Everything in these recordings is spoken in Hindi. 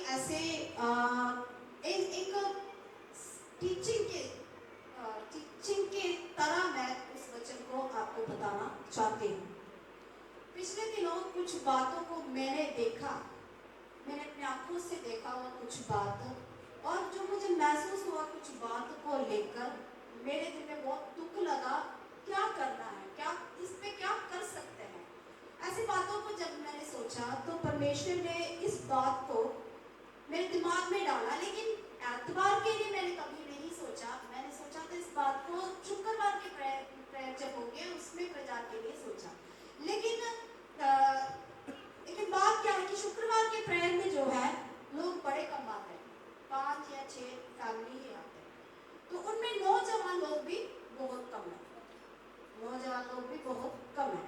ऐसे एक टीचिंग के तरह मैं उस वचन को आपको बताना चाहती हूँ। पिछले दिनों कुछ बातों को मैंने देखा, मैंने अपनी आंखों से देखा वो कुछ बात, और जो मुझे महसूस हुआ कुछ बात को लेकर मेरे दिल में बहुत दुख लगा। क्या करना है, क्या इस पे क्या कर सकते हैं। ऐसी बातों को जब मैंने सोचा तो परमेश्वर ने इस बात को मेरे दिमाग में डाला, लेकिन एतवार के लिए मैंने कभी नहीं सोचा। मैंने सोचा था इस बात को शुक्रवार के प्रेयर जब होंगे उसमें प्रचार के लिए सोचा। लेकिन लेकिन बात क्या है कि शुक्रवार के प्रेयर में जो है लोग बड़े कम आते हैं, 5 या 6 फैमिली ही आते हैं, तो उनमें नौजवान लोग भी बहुत कम है, नौजवान लोग भी बहुत कम है।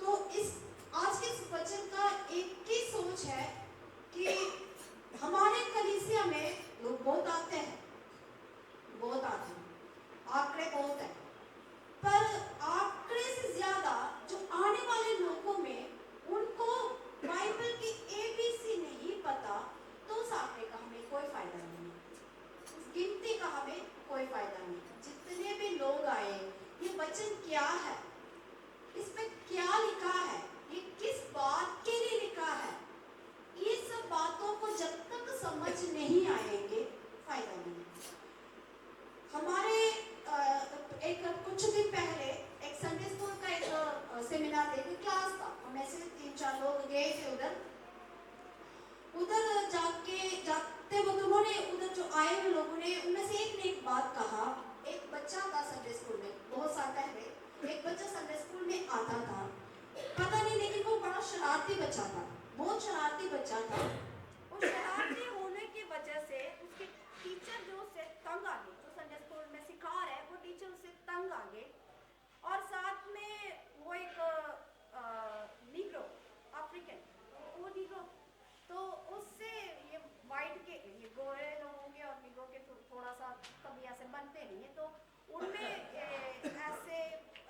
तो इस आज के इस वचन का एक ही सोच है कि हमारे कलीसिया में लोग बहुत आते हैं, बहुत आते हैं, आंकड़े बहुत है, पर आंकड़े से ज्यादा जो आने वाले लोगों में उनको बाइबल की एबीसी नहीं पता, तो उस आंकड़े का हमें कोई फायदा नहीं है, उस गिनती का हमें कोई फायदा नहीं। जितने भी लोग आए, ये वचन क्या है, इसमें क्या लिखा है, ये किस बात के लिए लिखा है, ये सब बातों को जब तक समझ नहीं आएंगे फायदा नहीं। हमारे एक कुछ दिन पहले एक संडे स्कूल का एक सेमिनार थे, क्लास था, हम ऐसे 3-4 लोग गए थे उधर जाते वक्त उन्होंने उधर जो आए हुए लोगों ने उनमें से एक ने एक बात कहा। एक बच्चा था संडे स्कूल में, बहुत साल पहले एक बच्चा संडे स्कूल में आता था, पता नहीं, लेकिन वो बड़ा शरारती बच्चा था, बहुत शरारती बच्चा था। और शरारती होने की वजह से उसके टीचर जो उससे तंग आ गए, जो संडे स्कूल में सिखा रहे हैं वो टीचर उससे तंग आ गए। और साथ में वो एक नीग्रो, अफ्रीकन, वो नीग्रो, तो उससे ये वाइट के, ये गोरे लोगों के और नीग्रो के थोड़ा सा कभी ऐसे बनते नहीं है, तो उनमें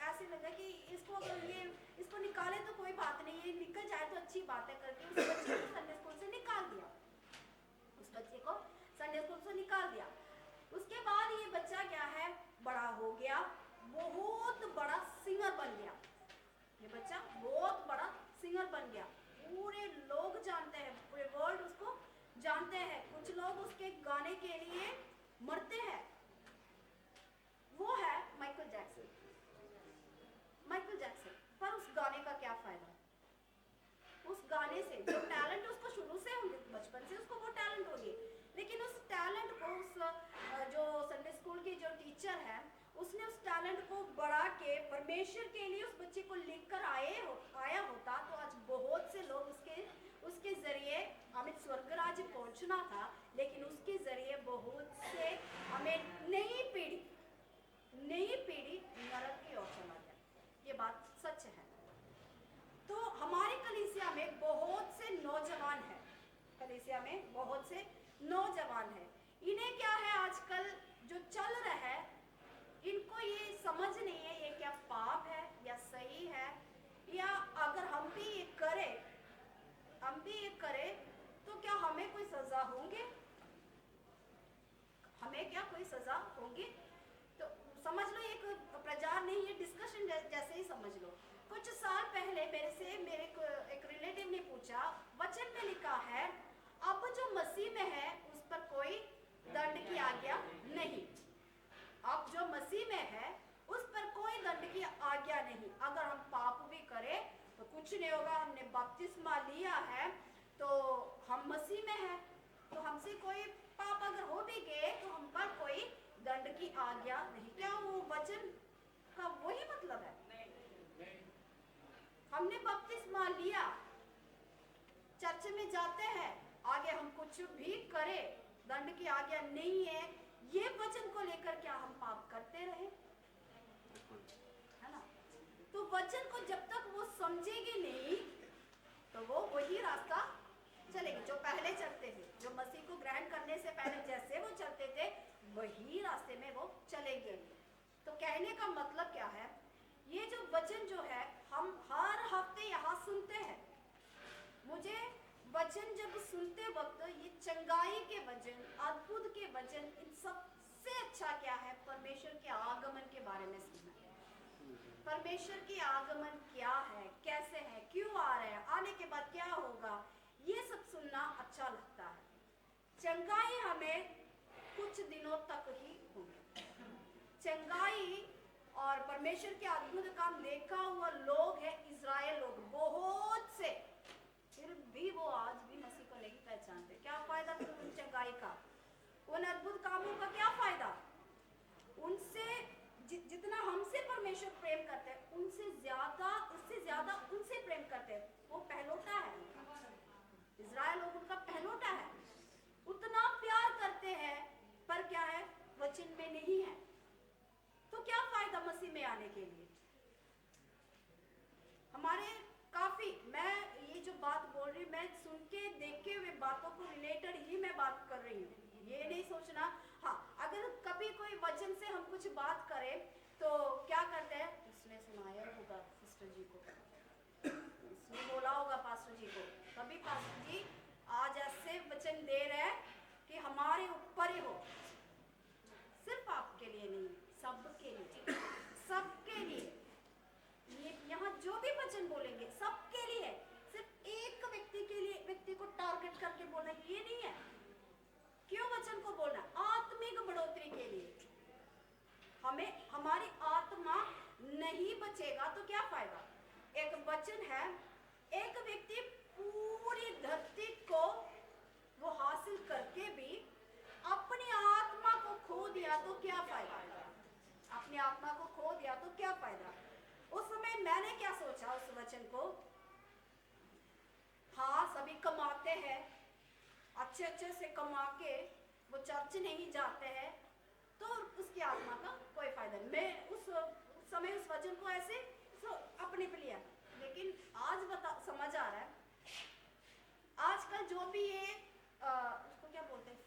ऐसे लगा कि इसको अगर ये इसको निकाले तो कोई बात नहीं, ये निकल जाए तो अच्छी बात है करके उस बच्चे को संडे स्कूल से निकाल दिया, उस बच्चे को संडे स्कूल से निकाल दिया। उसके बाद ये बच्चा क्या है, बड़ा हो गया, बहुत बड़ा सिंगर बन गया, ये बच्चा बहुत बड़ा सिंगर बन गया, पूरे लोग जानते हैं, पूरे वर्ल्ड उसको जानते हैं, कुछ लोग उसके गाने के लिए मरते हैं। वो है माइकल जैक्सन। माइकल जैक्सन, पर उस गाने का क्या फायदा, उस गाने से जो टैलेंट उसको शुरू से, बचपन से उसको वो टैलेंट होगी, लेकिन उस टैलेंट को उस जो संडे स्कूल की जो टीचर है उसने उस टैलेंट को बढ़ा के परमेश्वर के लिए उस बच्चे को लेकर आया होता तो आज बहुत से लोग उसके जरिए हमें स्वर्ग राज्य पहुंचना था, लेकिन उसके जरिए बहुत से हमें नई पीढ़ी नरक की ओर चला गया। ये बात सच है। तो हमारे कलीसिया में बहुत से नौजवान हैं, कलीसिया में बहुत से नौजवान हैं, इन्हें क्या है आजकल जो चल रहा है, इनको ये समझ नहीं है ये क्या पाप है या सही है, या अगर हम भी ये करें तो क्या हमें कोई सजा होंगे, हमें क्या कोई सजा होगी। तो समझ लो एक प्रचार नहीं, ये डिस्कशन जैसे ही समझ लो। कुछ साल पहले मेरे एक रिलेटिव ने पूछा, वचन में लिखा है अब जो मसीह में है उस पर कोई दंड की आज्ञा नहीं, अब जो मसीह में है उस पर कोई दंड की आज्ञा नहीं, अगर हम पाप भी करें तो कुछ नहीं होगा, हमने बपतिस्मा लिया है तो हम मसीह में है, तो हमसे कोई पाप अगर हो भी गए तो हम पर कोई दंड की आज्ञा नहीं। क्या वो वचन का वही मतलब है? नहीं। हमने बपतिस्मा लिया, चर्च में जाते हैं, आगे हम कुछ भी करें दंड की आज्ञा नहीं है, ये वचन को लेकर क्या हम पाप करते रहे, है ना? तो वचन को जब तक वो समझेगी नहीं तो वो वही रास्ता चलेगी जो पहले चलते थे, जो मसीह को ग्रहण करने से पहले जैसे वो चलते थे वही रास्ते में वो चलेंगे। तो कहने का मतलब क्या है, ये जो वचन जो है हम हर हफ्ते यहाँ सुनते हैं, मुझे वचन वचन जब सुनते वक्त ये चंगाई के वचन, अद्भुत के वचन, इन सबसे अच्छा क्या है? परमेश्वर के आगमन के बारे में सुनना है। परमेश्वर के आगमन क्या है, कैसे है, क्यों आ रहे हैं, आने के बाद क्या होगा, ये सब सुनना अच्छा लगता है। चंगाई हमें कुछ दिनों तक ही होगी। चंगाई और परमेश्वर के अद्भुत काम देखा हुआ लोग है इजराइल लोग, बहुत से, फिर भी वो आज भी मसीह को नहीं पहचानते। क्या फायदा फिर उन चंगाई का, उन अद्भुत कामों का क्या फायदा? उनसे जितना हमसे परमेश्वर प्रेम करते हैं, उससे ज्यादा उनसे प्रेम करते हैं। वो पहलौठा है, इजराइल लोग उनका पहलौठा है। उतना प्यार करते हैं, पर क्या है? वचन में नहीं है। तो क्या फायदा मसीह में आने के लिए? हमारे काफी, मैं ये जो बात बोल रही, मैं सुन के देखे हुए बातों को रिलेटेड ही मैं बात कर रही हूँ। ये नहीं सोचना, हाँ अगर कभी कोई वचन से हम कुछ बात करें तो क्या करते हैं? इसने सुनाया होगा सिस्टर जी को, इसने बोला होगा पास्टर जी को, कभी पास्टर जी आज ऐसे वचन दे रहे हैं कि हमारे ऊपर ही हो। सिर्फ आपके लिए नहीं, सबके लिए, सबके लिए। ये यहाँ जो भी वचन बोलेंगे सबके लिए, सिर्फ एक व्यक्ति के लिए, व्यक्ति को टारगेट करके बोलना ये नहीं है। क्यों वचन को बोलना? आत्मिक बढ़ोतरी के लिए। हमें हमारी आत्मा नहीं बचेगा तो क्या फायदा? एक वचन है, एक व्यक्ति पूरी धरती को वो हासिल करके भी अपनी आत्मा को खो दिया तो क्या फायदा? अपनी आत्मा को खो दिया तो क्या फायदा? उस समय मैंने क्या सोचा उस वचन को, हाँ सभी कमाते हैं, अच्छे अच्छे से कमा के वो चर्च नहीं जाते हैं, तो उसकी आत्मा का कोई फायदा नहीं। मैं उस समय उस वचन को ऐसे अपने पे लिया, लेकिन आज समझ आ रहा है, आजकल जो भी ये उसको क्या बोलते हैं,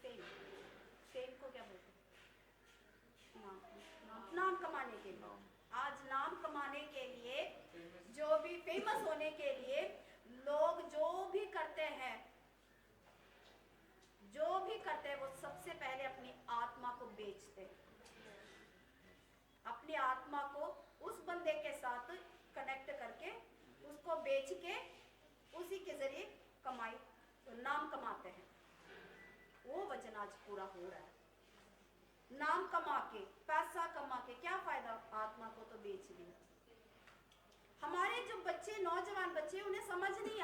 फेम को क्या बोलते हैं, नाम कमाने के लिए, आज नाम कमाने के लिए, जो भी फेमस होने के लिए लोग जो भी करते हैं, वो सबसे पहले अपनी आत्मा को बेचते हैं। अपनी आत्मा को उस बंदे के साथ कनेक्ट करके उसको बेच के उसी के जरिए कमाई, नाम कमाते हैं। वो वचन आज पूरा हो रहा है। नाम कमा के, पैसा कमा के क्या फायदा? आत्मा को तो बेच दिया। हमारे जो बच्चे, नौजवान बच्चे, उन्हें समझ नहीं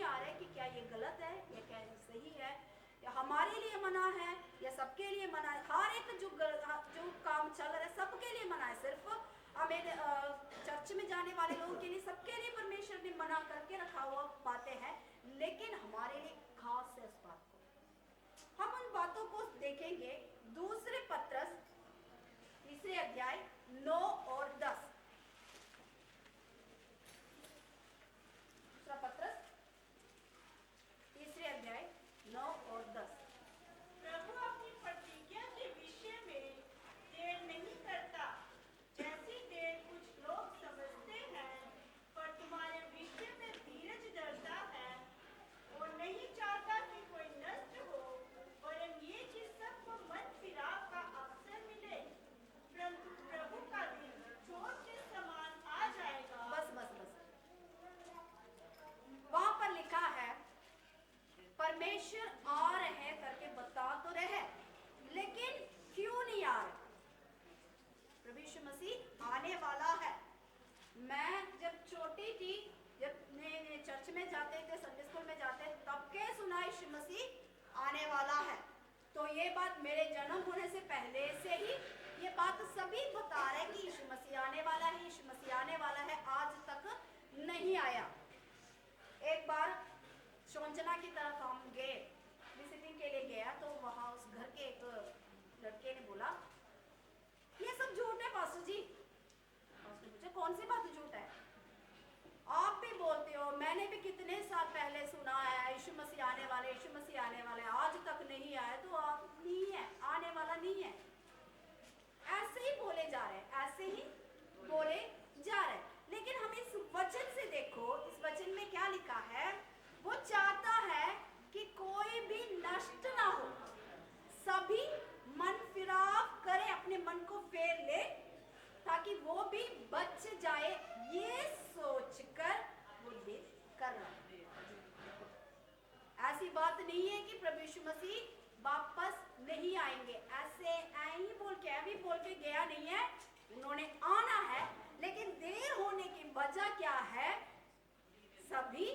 आ रहे कि क्या ये गलत है या क्या ये सही है, या हमारे लिए मना है या सबके लिए मना है। हर एक जो काम चल रहा है सबके लिए मना है, सिर्फ हमें चर्च में जाने वाले लोगों के लिए, सबके लिए परमेश्वर ने मना करके रखा हुआ बातें हैं, लेकिन हमारे लिए खास है उस बात को। हम उन बातों को देखेंगे। दूसरे पत्रस 3 अध्याय 9 और 10। दूसरा पत्रस 3 अध्याय 9 और 10। प्रभु अपनी प्रतिज्ञा के विषय में देर नहीं करता, जैसी देर कुछ लोग समझते हैं, पर तुम्हारे विषय में धीरज धरता है और नहीं चाहता कि कोई नष्ट हो, वरन ये कि सबको मन फिराव का अवसर मिले। परंतु प्रभु का दिन चोर के समान आ जाएगा। बस वहां पर लिखा है परमेश्वर आ रहे करके बता तो रहे, लेकिन क्यों नहीं आ रहे? प्रभु यीशु मसीह आने वाला है। मैं जब छोटी थी, जब नए चर्च में जाते थे, संडे स्कूल में जाते, तब के सुना यीशु मसीह आने वाला है। तो ये बात मेरे जन्म होने से पहले से ही ये बात सभी बता रहे कि यीशु मसीह आने वाला है, यीशु मसीह आने वाला है। आज तक नहीं आया। एक बार शोंजना की तरफ हम गए, विजिटिंग के लिए गया, तो वहां उस घर के एक लड़के ने बोला ये सब झूठ है पास्टर जी। उसने पूछा कौन सी बात झूठ है? आप भी बोलते हो, मैंने भी कितने साल पहले सुना है यीशु मसीह आने वाले, यीशु मसीह आने वाले, आज तक नहीं आया। तो आप नहीं है, आने वाला नहीं है। ऐसे ही बोले जा रहे हैं, ऐसे ही बोले जा रहे हैं। लेकिन हम इस वचन से देखो, इस वचन में क्या लिखा है? वो चाहता है कि कोई भी नष्ट ना हो, सभी मन फिराव करे, अपने मन को फेर ले ताकि वो भी बच जाए, ये सोचकर वो ये कर रहा है। ऐसी बात नहीं है कि प्रभु यीशु मसीह वापस नहीं आएंगे, ऐसे ही बोल के गया नहीं है, उन्होंने आना है, लेकिन देर होने की वजह क्या है? सभी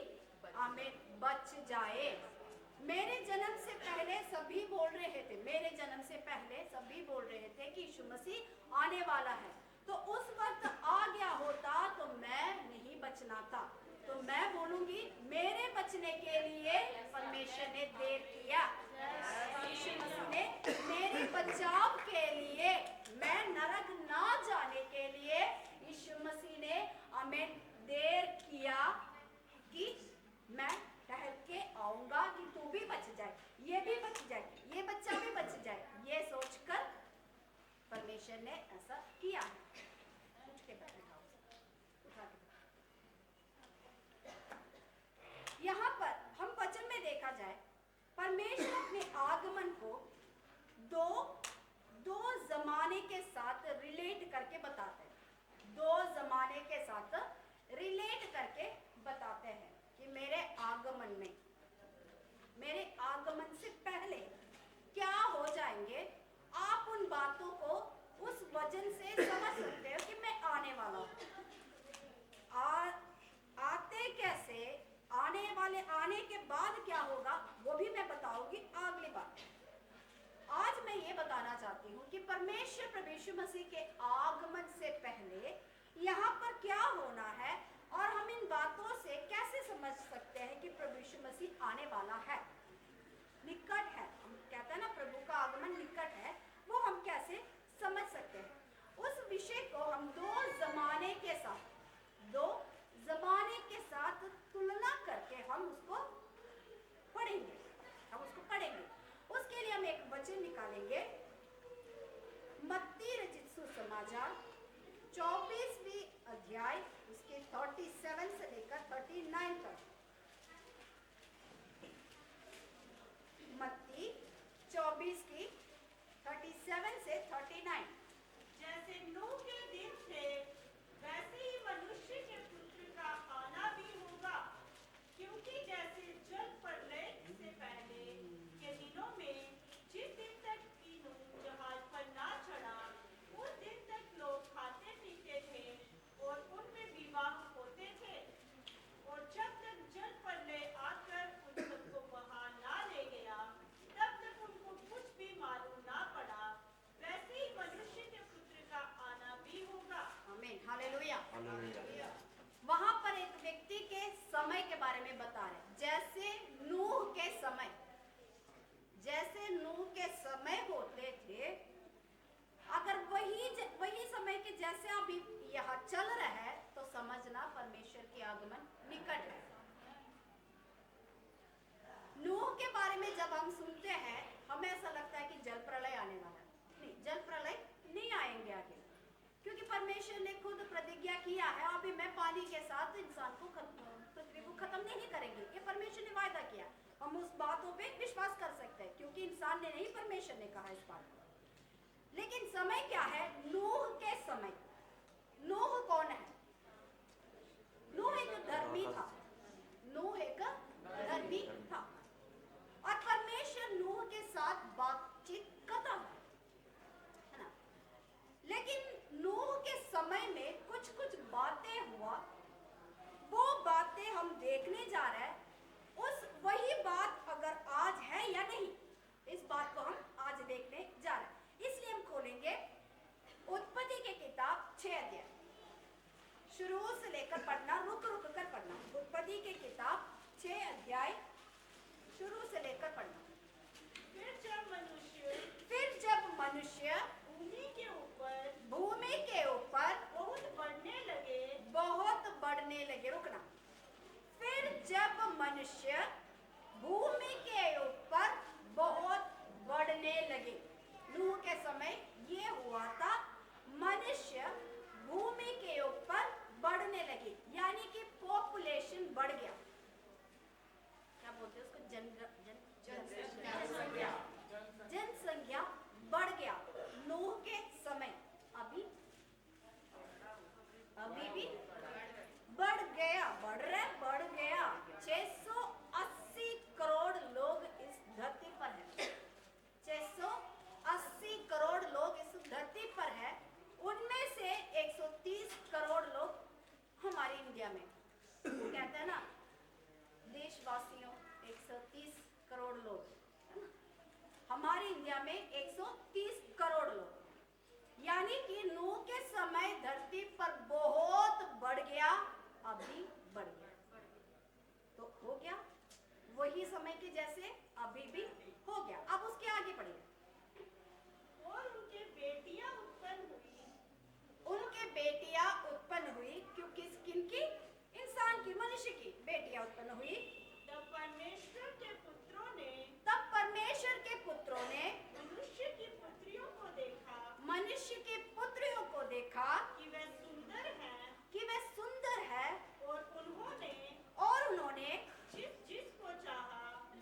आमीन बच जाए। मेरे जन्म से पहले सभी बोल रहे थे, मेरे जन्म से पहले सभी बोल रहे थे कि यीशु मसीह आने वाला है, तो उस वक्त आ गया होता तो मैं नहीं बचना था। तो मैं बोलूंगी मेरे बचने के लिए परमेश्वर ने देर किया, यीशु मसीह ने मेरे बचाव के लिए, मैं नरक ना जाने के लिए यीशु मसीह ने हमें देर किया कि मैं ठहर के आऊंगा कि तू भी बच जाए, ये भी बच जाए, ये बच्चा भी बच जाए, ये सोचकर परमेश्वर ने ऐसा किया। उठ के बैठा, उठा के। यहाँ पर हम वचन में देखा जाए, परमेश्वर अपने आगमन को दो जमाने के साथ रिलेट करके बताते हैं, दो जमाने के साथ रिलेट करके बताते हैं कि मेरे आगमन से पहले क्या हो जाएंगे। आप उन बातों को उस वजन से समझ सकते हो कि मैं आने वाला हूँ। आते कैसे, आने के बाद क्या होगा वो भी मैं बताऊंगी अगली बार। आज मैं ये बताना चाहती हूँ कि परमेश्वर प्रभु यीशु मसीह के आगमन से पहले यहाँ पर क्या होना है, और हम इन बातों से कैसे समझ सकते हैं कि प्रभु यीशु मसीह आने वाला है, निकट है। हम कहते हैं ना प्रभु का आगमन निकट है, वो हम कैसे समझ सकते हैं? उस विषय को हम दो जमाने के साथ तुलना करके हम उसको पढ़ेंगे, उसके लिए हम एक वचन निकालेंगे, मत्ती रचित सुसमाचार 24वीं अध्याय उसके 37 से लेकर 39 तक। मत्ती 24 की 37 से 39। जैसे नूह के दिन थे वैसे ही मनुष्य के पुत्र का आना भी होगा, क्योंकि जैसे जल प्रलय से पहले के दिनों में जिस दिन तक कि नूह जहाज पर ना चढ़ा, उस दिन तक लोग खाते पीते थे और उनमें विवाह होते थे, और जब तक जल प्रलय आकर उन सबको वहां ना ले गया, तब तक उनको कुछ भी मालूम ना पड़ा। वैसे ही मनुष्य के पुत्र का आना भी होगा। आमीन, हालेलुया। वहां पर एक व्यक्ति के समय के बारे में बता रहे, जैसे नूह के समय होते थे, अगर वही समय के जैसे अभी यहाँ चल रहा है तो समझना परमेश्वर की आगमन निकट है। नूह के बारे में जब हम सुनते हैं हमें ऐसा लगता है कि जल प्रलय आने वाला है। नहीं, जल प्रलय नहीं आएंगे आगे, क्योंकि परमेश्वर ने खुद प्रतिज्ञा किया है, अभी मैं पानी के साथ इंसान को पृथ्वी को खत्म नहीं करेंगे, ये परमेश्वर ने वायदा किया। हम उस बातों पे विश्वास कर सकते हैं, क्योंकि इंसान ने नहीं, परमेश्वर ने कहा इस बात को। लेकिन समय क्या है? नूह के समय। नूह कौन है? नूह एक धर्मी था, और परमेश्वर नूह के साथ बातचीत करता है ना। लेकिन नूह के समय में कुछ बातें हुआ, वो बातें हम देखने जा रहे हैं। वही बात अगर आज है या नहीं, इस बात को हम आज देखने जा रहे हैं। इसलिए हम खोलेंगे उत्पत्ति की किताब 6 अध्याय, शुरू से लेकर पढ़ना, रुक कर पढ़ना। उत्पत्ति की किताब 6 अध्याय शुरू से लेकर पढ़ना। फिर जब मनुष्य भूमि के ऊपर बहुत बढ़ने लगे। रुकना। फिर जब मनुष्य भूमि के ऊपर बहुत बढ़ने लगे। नूह के समय ये हुआ था, मनुष्य भूमि के ऊपर बढ़ने लगे, यानी कि पॉपुलेशन बढ़ गया। इंडिया में, वो कहते हैं ना देशवासियों 130 करोड़ लोग, है ना? हमारे इंडिया में 130 करोड़ लोग, यानी कि नूह के समय धरती पर बहुत बढ़ गया, अभी बढ़ गया, तो हो गया वही समय के जैसे अभी भी हो गया। अब उसके आगे पढ़िए। और उनके बेटियां उत्पन्न हुई। उनके बेटियां उत्पन्न हुई, क्योंकि किनकी? इंसान की, मनुष्य की बेटियां उत्पन्न हुई। तब परमेश्वर के पुत्रों ने तब परमेश्वर के पुत्रों ने मनुष्य की पुत्रियों को देखा मनुष्य के पुत्रियों को देखा कि वे सुंदर हैं, कि वे सुंदर है, और उन्होंने जिस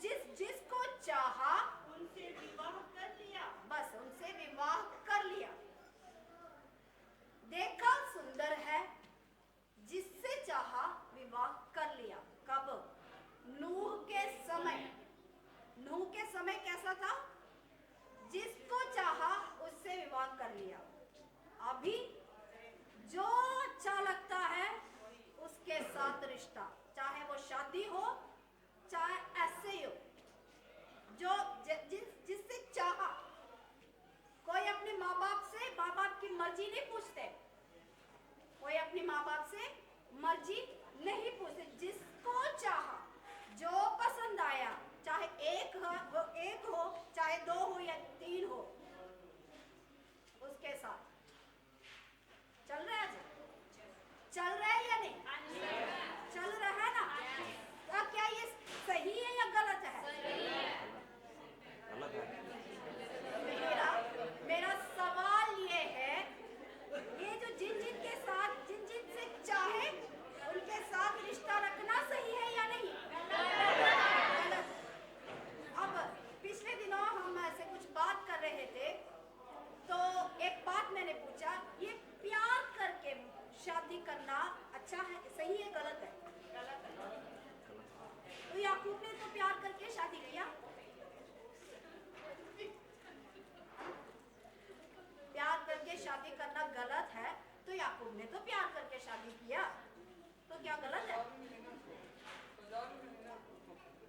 जिस जिसको चाहा उनसे विवाह कर लिया। बस उनसे विवाह कर लिया। देखा सुंदर है, जिससे चाहा विवाह कर लिया। कब? नूह के समय। नूह के समय कैसा था? जिसको चाहा उससे विवाह कर लिया। अभी जो अच्छा लगता है उसके साथ रिश्ता, चाहे वो शादी हो चाहे ऐसे ही हो, जो जिससे चाहा। कोई अपने माँ बाप से माँ बाप की मर्जी नहीं पूछते, कोई अपने माँ बाप से मर्जी नहीं पूछते। जिसको चाहा, जो पसंद आया, चाहे एक हो चाहे 2 हो या 3 हो, उसके साथ चल रहा है। चल रहा है या नहीं? चल रहा है ना? तो क्या ये सही है या गलत है? मेरा सवाल ये है, ये जो जिन से चाहे उनके साथ रिश्ता रखना सही है या नहीं? गलत। अब पिछले दिनों हम ऐसे कुछ बात कर रहे थे, तो एक बात मैंने पूछा, ये प्यार करके शादी करना अच्छा है, सही है, गलत है? गलत है। तो याकूब ने तो प्यार करके शादी किया। प्यार करके शादी करना गलत है, तो याकूब ने तो प्यार करके शादी किया, तो क्या गलत है?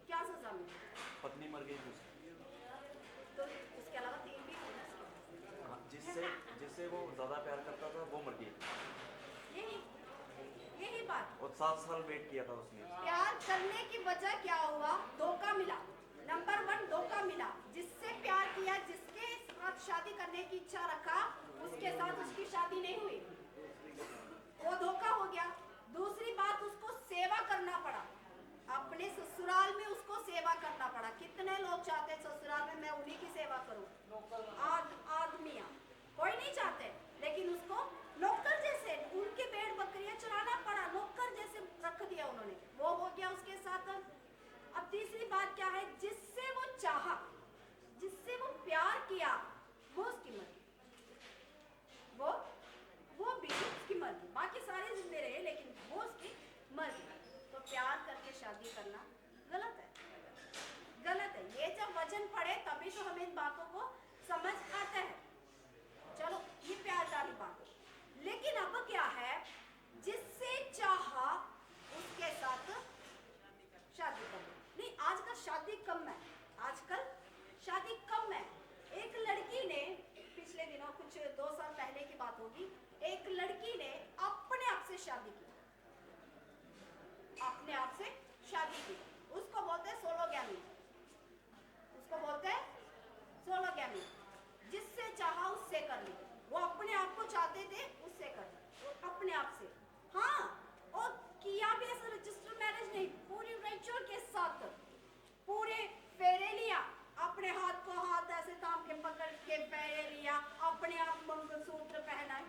क्या सजा मिली? पत्नी मर गई थी, तो उसके अलावा 3 भी थे ना उसके पास। हाँ, जिससे वो ज्यादा प्यार करता था वो मर गई, यही बात। और 7 साल वेट किया था उसने। प्यार करने की वजह क्या हुआ? धोखा मिला। नंबर 1 धोखा मिला। जिससे प्यार किया, जिसके साथ शादी करने की इच्छा रखा, उसके साथ उसकी शादी नहीं हुई, वो धोखा हो गया। दूसरी बात, उसको सेवा करना पड़ा, अपने ससुराल में उसको सेवा करना पड़ा। कितने लोग चाहते हैं ससुराल में मैं उन्हीं की सेवा करूं? आदमियां कोई नहीं चाहते, लेकिन उसको नौकर जैसे उनके भेड़ बकरियां चराना पड़ा, नौकर जैसे रख दिया उन्होंने, वो हो गया उसके साथ। अब तीसरी बात क्या है? जिससे वो चाहा, जिससे वो प्यार किया, वो उसकी मर्जी, वो भी उसकी मर्जी, बाकी सारे जिंदे रहे लेकिन वो उसकी मर्जी। तो प्यार करके शादी करना गलत है, गलत है। ये जब वचन पढ़े तभी तो हमें इन बातों को समझ आता है। चलो, ये प्यार वाली बात। लेकिन अब क्या है? जिससे चाहा उसके साथ शादी कर लो। नहीं, आजकल शादी कम है, आजकल शादी कम है। एक लड़की ने पिछले दिनों, कुछ 2 साल पहले की बात होगी, एक लड़की ने अपने आप से शादी की, अपने आप से शादी की। उसको बोलते हैं सोलोगैमी, उसको बोलते हैं सोलोगैमी। जिससे चाहा उससे कर ली, वो अपने आप को चाहते थे उससे कर ली, अपने आप से। हाँ, और किया भी ऐसा रजिस्टर मैरिज नहीं, पूरी रिचुअल के साथ पूरे फेरे लिया, अपने हाथ को हाथ ऐसे थाम के पकड़ के फेरे लिया, अपने आप मंगलसूत्र पहना।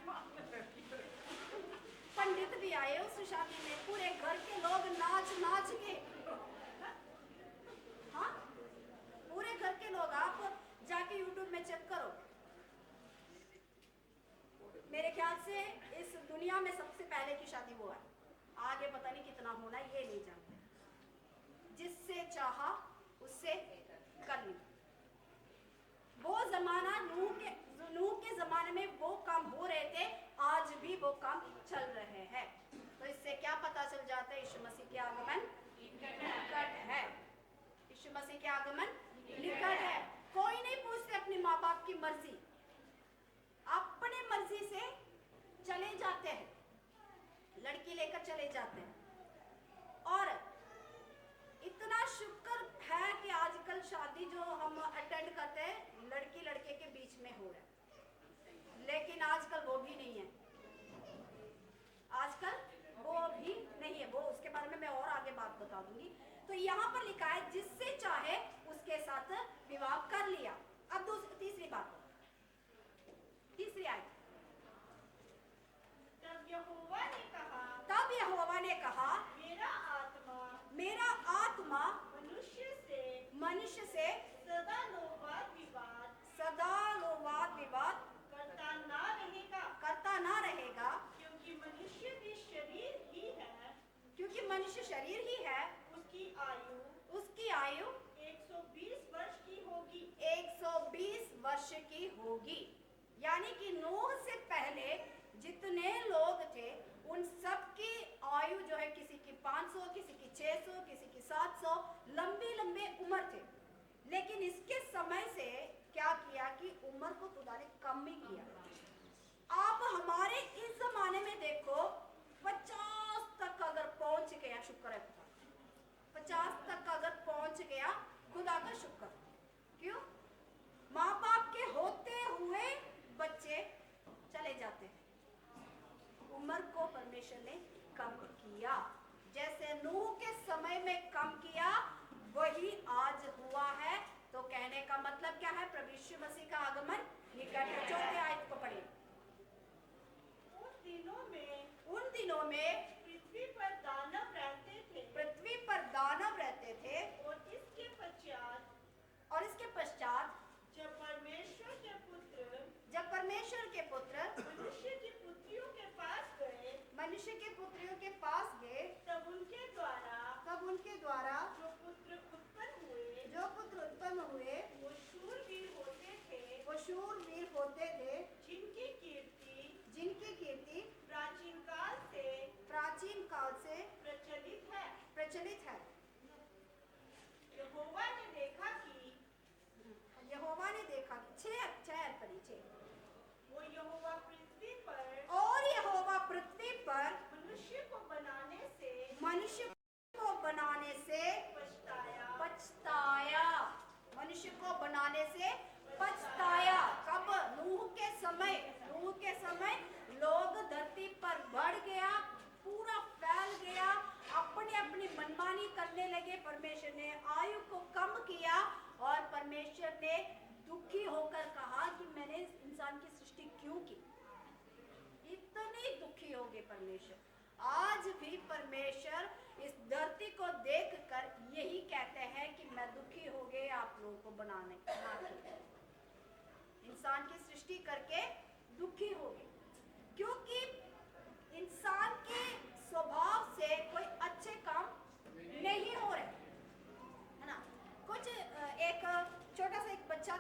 पंडित भी आए उस शादी में, पूरे घर के लोग नाच नाच के, हाँ, पूरे घर के लोग। आप जाके YouTube में चेक करो, मेरे ख्याल से इस दुनिया में सबसे पहले की शादी वो है, आगे पता नहीं कितना होना ये नहीं जानते। जिससे चाहा उससे कर ली। वो जमाना नूह के जमाने में वो काम हो रहे थे, आज भी वो काम चल रहे हैं। तो इससे क्या पता चल मसीह के आगमन निकट है। कोई नहीं पूछते अपने माँ बाप की मर्जी, अपने मर्जी से चले जाते हैं, लड़की लेकर चले जाते हैं। और इतना शुक्र है कि आजकल शादी जो हम अटेंड करते हैं लड़की लड़के के बीच में हो रहा है, लेकिन आजकल वो भी नहीं है, आजकल वो भी नहीं है। वो उसके बारे में मैं और आगे बात बता दूंगी। तो यहाँ पर लिखा है जिससे चाहे उसके साथ विवाह कर लिया। अब तीसरी बात, तीसरी आयत। तब यहोवा ने कहा, तब यहोवा ने कहा मेरा आत्मा मनुष्य से सदा नो वाद विवाद करता ना रहेगा, क्योंकि मनुष्य भी शरीर ही है, क्योंकि मनुष्य शरीर ही है। उसकी आयु 120 वर्ष की होगी। 120 वर्ष की होगी। यानी कि नूह से पहले जितने लोग थे उन सब की आयु जो है किसी की 500, किसी की 600, किसी की 700, लंबी लंबे उम्र थे। लेकिन इसके समय से क्या किया कि उम्र को खुदा ने कम ही किया। आप हमारे इस जमाने में देखो 50 तक अगर पहुंच गया, शुक्र है खुदा, 50 तक अगर पहुंच गया खुदा का शुक्र। क्यों? माँ बाप के होते हुए बच्चे चले जाते हैं। उम्र को परमेश्वर ने कम किया, जैसे नूह के समय में कम किया वही आज हुआ है। तो कहने का मतलब क्या है? प्रभु यीशु मसीह का आगमन निकट है। 4 आयत को पढ़िए। उन दिनों में पृथ्वी पर दानव रहते थे, पृथ्वी पर दानव रहते थे, और इसके पश्चात जब परमेश्वर के पुत्र मनुष्य की पुत्रियों के पास गए, मनुष्य के पुत्रियों के पास गए, तब उनके द्वारा जो पुत्र उत्पन्न हुए वो शूरवीर होते थे, जिनकी कीर्ति प्राचीन काल से प्रचलित है। यहोवा ने देखा कि 6 परिचय। वो यहोवा पृथ्वी पर और यहोवा पृथ्वी पर मनुष्य को बनाने से पछताया। मनुष्य को बनाने से पछताया। कब? नूह के समय लोग धरती पर बढ़ गया, पूरा फैल गया, अपने अपनी मनमानी करने लगे। परमेश्वर ने आयु को कम किया और परमेश्वर ने दुखी होकर कहा कि मैंने इंसान की सृष्टि क्यों की। इतने दुखी हो गए परमेश्वर। आज भी परमेश्वर इस धरती को देखकर यही कहते हैं कि मैं दुखी हो गए आप लोगों को बनाने इंसान की सृष्टि करके दुखी हो गए, क्योंकि इंसान के स्वभाव से कोई अच्छे काम नहीं हो रहे, है ना। कुछ एक छोटा सा एक बच्चा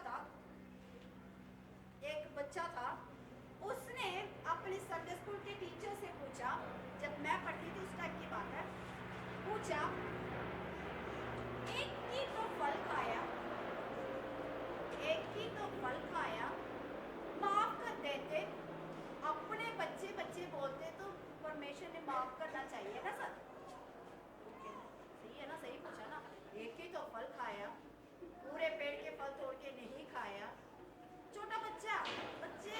था, उसने अपने संडे स्कूल के टीचर से पूछा, जब मैं पढ़ती थी उस टाइम की बात है, पूछा एक ही तो फल खाया, माफ कर देते। अपने बच्चे बोलते तो परमेश्वर ने माफ करना चाहिए ना सर। सही है ना, सही पूछा ना। एक ही तो फल खाया, पूरे पेड़ के फल तोड़ के नहीं खाया। छोटा बच्चे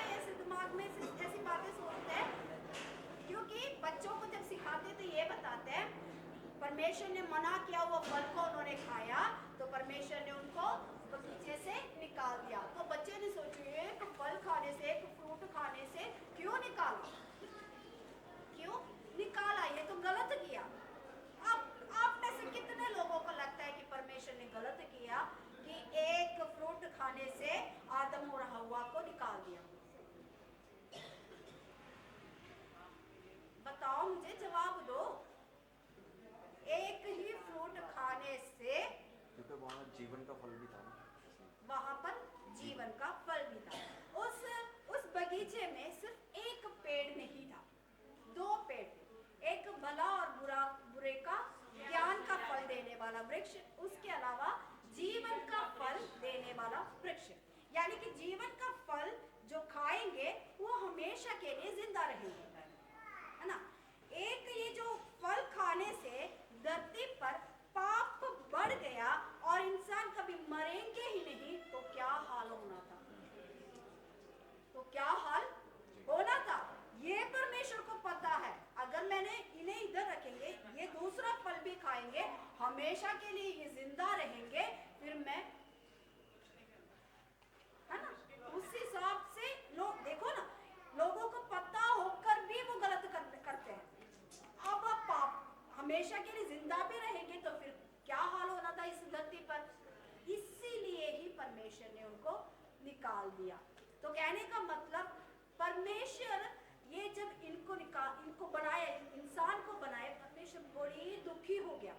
ऐसे दिमाग में ऐसी बातें सोचते हैं, क्योंकि बच्चों को जब सिखाते तो ये बताते हैं परमेश्वर ने मना किया, वो फल को उन्होंने खाया तो परमेश्वर ने उनको बगीचे से निकाल दिया। तो बच्चे ने सोचा एक फल खाने से, एक फ्रूट खाने से क्यों निकाला, ये तो गलत किया। अब आप में से कितने लोगों को लगता है कि परमेश्वर ने गलत किया कि एक फ्रूट खाने से आदम और हव्वा को निकाल दिया? बताओ, मुझे जवाब दो। एक ही फ्रूट खाने से, क्योंकि वहाँ जीवन का फल भी था ना, वहां पर जीवन का फल भी था। उस बगीचे में सिर्फ एक पेड़ नहीं था, 2 पेड़ थे। एक भला और बुरे का ज्ञान का फल देने वाला वृक्ष, उसके अलावा जीवन नहीं खाएंगे, हमेशा के लिए ये जिंदा रहेंगे, फिर मैं, है ना, उस हिसाब से लोग, देखो ना, लोगों को पता होकर भी वो गलत करते हैं। अब पाप हमेशा के लिए जिंदा भी रहेंगे तो फिर क्या हाल होना था इस धरती पर। इसीलिए ही परमेश्वर ने उनको निकाल दिया। तो कहने का मतलब परमेश्वर ये जब इनको बनाया, इंसान को बनाए, परमेश्वर बड़ी दुखी हो गया,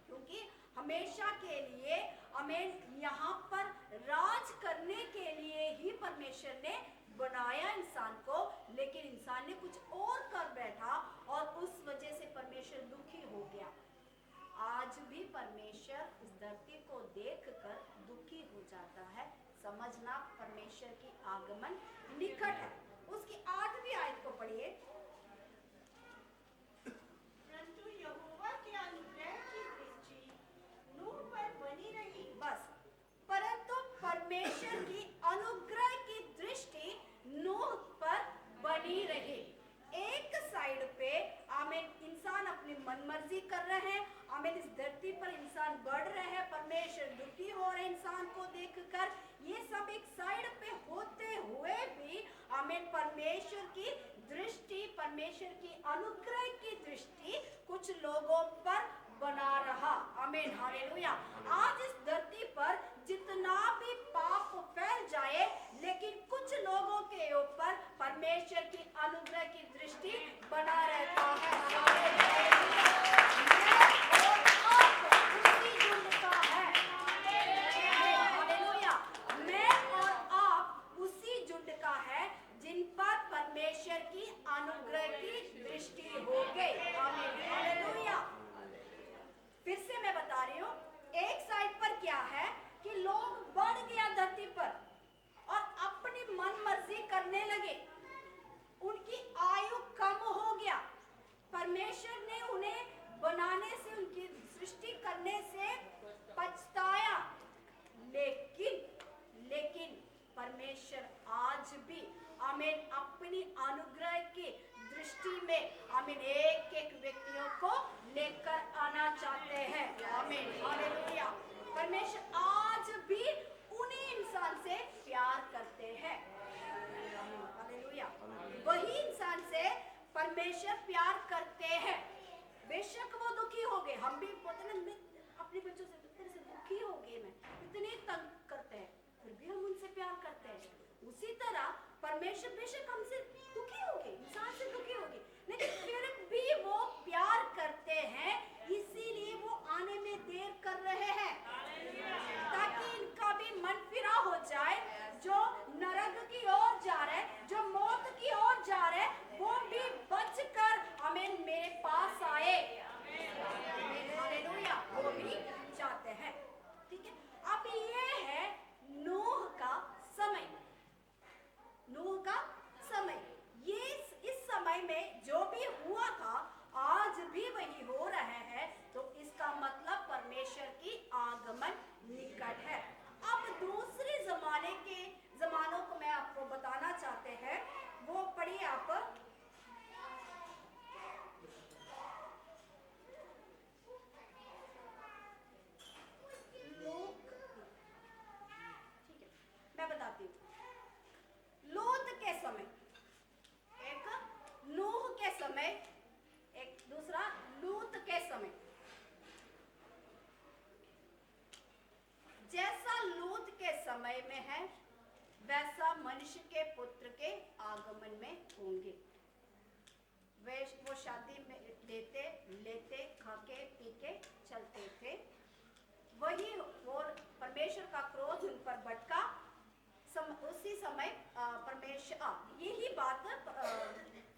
क्योंकि हमेशा के लिए हमें यहाँ पर राज करने के लिए ही परमेश्वर ने बनाया इंसान को, लेकिन इंसान ने कुछ और कर बैठा और उस वजह से परमेश्वर दुखी हो गया। आज भी परमेश्वर इस धरती को देखकर दुखी हो जाता है। समझना, परमेश्वर की आगमन निकट है। उसकी 8वीं आयत को पढ़िए। परंतु यहोवा के अनुग्रह की दृष्टि नूह पर बनी रही। बस, परंतु परमेश्वर की अनुग्रह की दृष्टि नूह पर बनी रही। एक साइड पे आमीन इंसान अपनी मनमर्जी कर रहे हैं, आमीन इस धरती पर इंसान बढ़ रहे हैं, परमेश्वर दुखी हो रहे इंसान को देखकर। ये सब एक साइड पे होते हुए भी आमीन परमेश्वर की दृष्टि, परमेश्वर की अनुग्रह की दृष्टि कुछ लोगों पर बना रहा। आमीन, हालेलुया। आज इस धरती पर जितना भी पाप फैल जाए, लेकिन कुछ लोगों के ऊपर परमेश्वर की अनुग्रह की दृष्टि बना रहता है। मैं और आप उसी झुंड का है जिन पर परमेश्वर की अनुग्रह की दृष्टि हो गई। आमीन, हालेलुया। फिर से मैं बता रही हूँ, एक साइड पर क्या है कि लोग बढ़ गया धरती पर और अपनी मन मर्जी करने लगे, उनकी आयु कम हो गया। परमेश्वर ने उन्हें बनाने से, उनकी सृष्टि करने से पछताया, लेकिन परमेश्वर आज भी आमीन अपनी अनुग्रह की दृष्टि में आमीन एक एक व्यक्तियों को लेकर आना चाहते हैं। आमीन, हालेलुया। परमेश्वर आज भी उन्हीं इंसान से प्यार करते हैं। हालेलुया। वही इंसान से परमेश्वर प्यार करते हैं। बेशक वो दुखी हो गए, हम भी अपने बच्चों से दुखी हो गए, मैं इतने तंग करते हैं, फिर भी हम उनसे प्यार करते हैं। उसी तरह परमेश्वर बेशक हमसे दुखी हो गए, इंसान से दुखी हो गए, लेकिन फिर भी वो प्यार करते हैं। इसीलिए वो आने में देर कर रहे हैं, ताकि इनका भी मन फिरा हो जाए। जो नरक की ओर जा रहे, जो मौत की ओर जा रहे, वो भी बचकर हमें मेरे पास आए। हालेलुया। वो भी चाहते हैं। ठीक है, अब ये है नूह का समय। नूह का समय, ये इस समय में जो भी हुआ था आज भी वही हो रहा है। तो इसका मतलब परमेश्वर की आगमन निकट है। अब दूसरे जमानों को मैं आपको बताना चाहते हैं, वो पढ़िए आप। ठीक है, मैं बताती हूँ। लूत के समय, एक नूह के समय, एक दूसरा लूत के समय। जैसा लूत के समय में है, वैसा मनुष्य के पुत्र के आगमन में होंगे। वो शादी में लेते खाके पीके चलते थे। वही वो परमेश्वर का क्रोध उन पर भड़का। उसी समय परमेश्वर, यही बात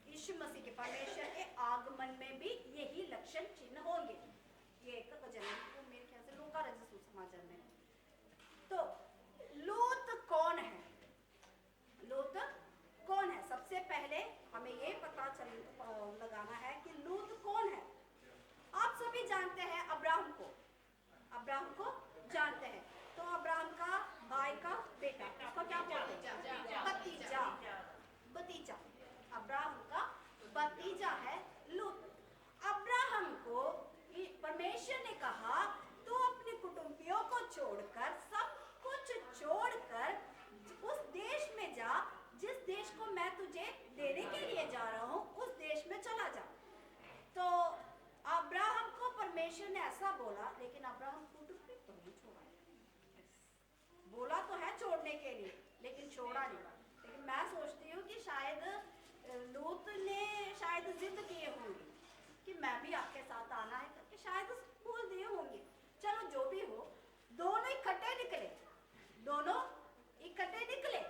यीशु मसीह के परमेश्वर के आगमन में भी यही लक्षण चिन्ह होंगे। ये एक वचन है, मेरे ख्याल से लूका रचित सुसमाचार में। तो लूत कौन है? लूत कौन है? सबसे पहले हमें ये पता लगाना है कि लूत कौन है। आप सभी जानते हैं अब्राहम को जानते हैं। तो अब्राहम का भाई का बेटा, उसको क्या बोलते हैं? भतीजा। अब्राहम का भतीजा है लूत। अब्राहम को छोड़ने के लिए, लेकिन छोड़ा नहीं। लेकिन मैं सोचती हूँ कि शायद लूत ने शायद जिद किए होंगे कि मैं भी आपके साथ आना है करके, शायद बोल दिए होंगे। चलो जो भी हो, दोनों इकट्ठे निकले, दोनों इकट्ठे निकले।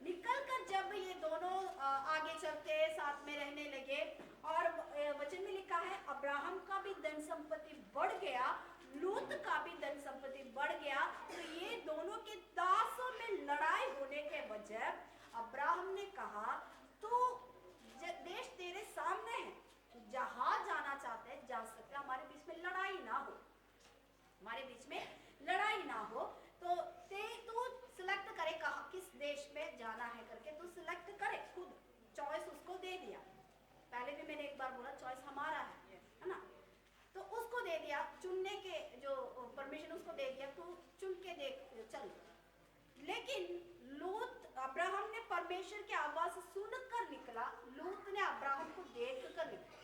निकल कर जब ये दोनों आगे चलते साथ में रहने लगे, और वचन में लिखा है अब्राहम का भी धन संपत्ति बढ़ गया, लूत का भी धन संपत्ति बढ़ गया। तो ये दोनों के दासों में लड़ाई होने के वजह अब्राहम ने कहा तू देश तेरे सामने है, तू जहां जाना चाहते है जा सकते, हमारे बीच में लड़ाई ना हो, हमारे बीच में लड़ाई ना हो। तो तू सिलेक्ट करे कहा किस देश में जाना है करके, तू सिलेक्ट करे, खुद चॉइस उसको दे दिया। पहले भी मैंने एक बार बोला चॉइस हमारा है ना, तो उसको दे दिया, चुनने के जो परमिशन उसको दे दिया, तू चुन के देख चल। लेकिन लूत, अब्राहम ने परमेश्वर की आवाज सुनकर निकला, लूत ने अब्राहम को देखकर निकला,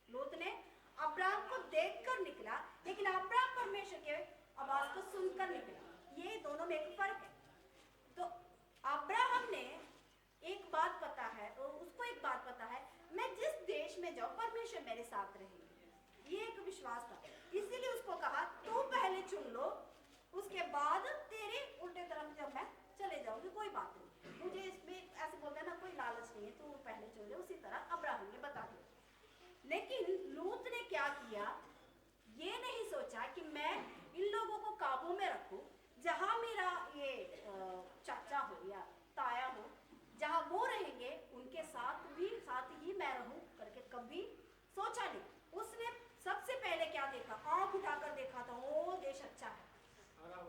लूत ने अब्राहम को देखकर निकला, लेकिन अब्राहम परमेश्वर के आवाज को सुनकर निकला। ये दोनों में एक फर्क है। तो अब्राहम ने एक बात पता है, उसको एक बात पता है, मैं जिस देश में जाऊं परमेश्वर मेरे साथ रहेंगे, ये एक विश्वास था। इसीलिए उसको कहा तू पहले चुन लो, उसके बाद तेरे उल्टे तरफ जब मैं चले जाऊंगी कोई बात नहीं, मुझे इसमें ऐसे बोलते हैं ना कोई लालच नहीं है, तू पहले चुन ले। उसी तरह अब्राहम ने बता दिया। लेकिन लूत ने क्या किया, ये नहीं सोचा कि मैं इन लोगों को काबू में रखूं, जहां मेरा ये चाचा हो या ताया हो, जहां वो रहेंगे उनके साथ ही मैं रहूं करके कभी सोचा नहीं। उसने सबसे पहले क्या देखा, आंख उठाकर देखा था, वो देश अच्छा है,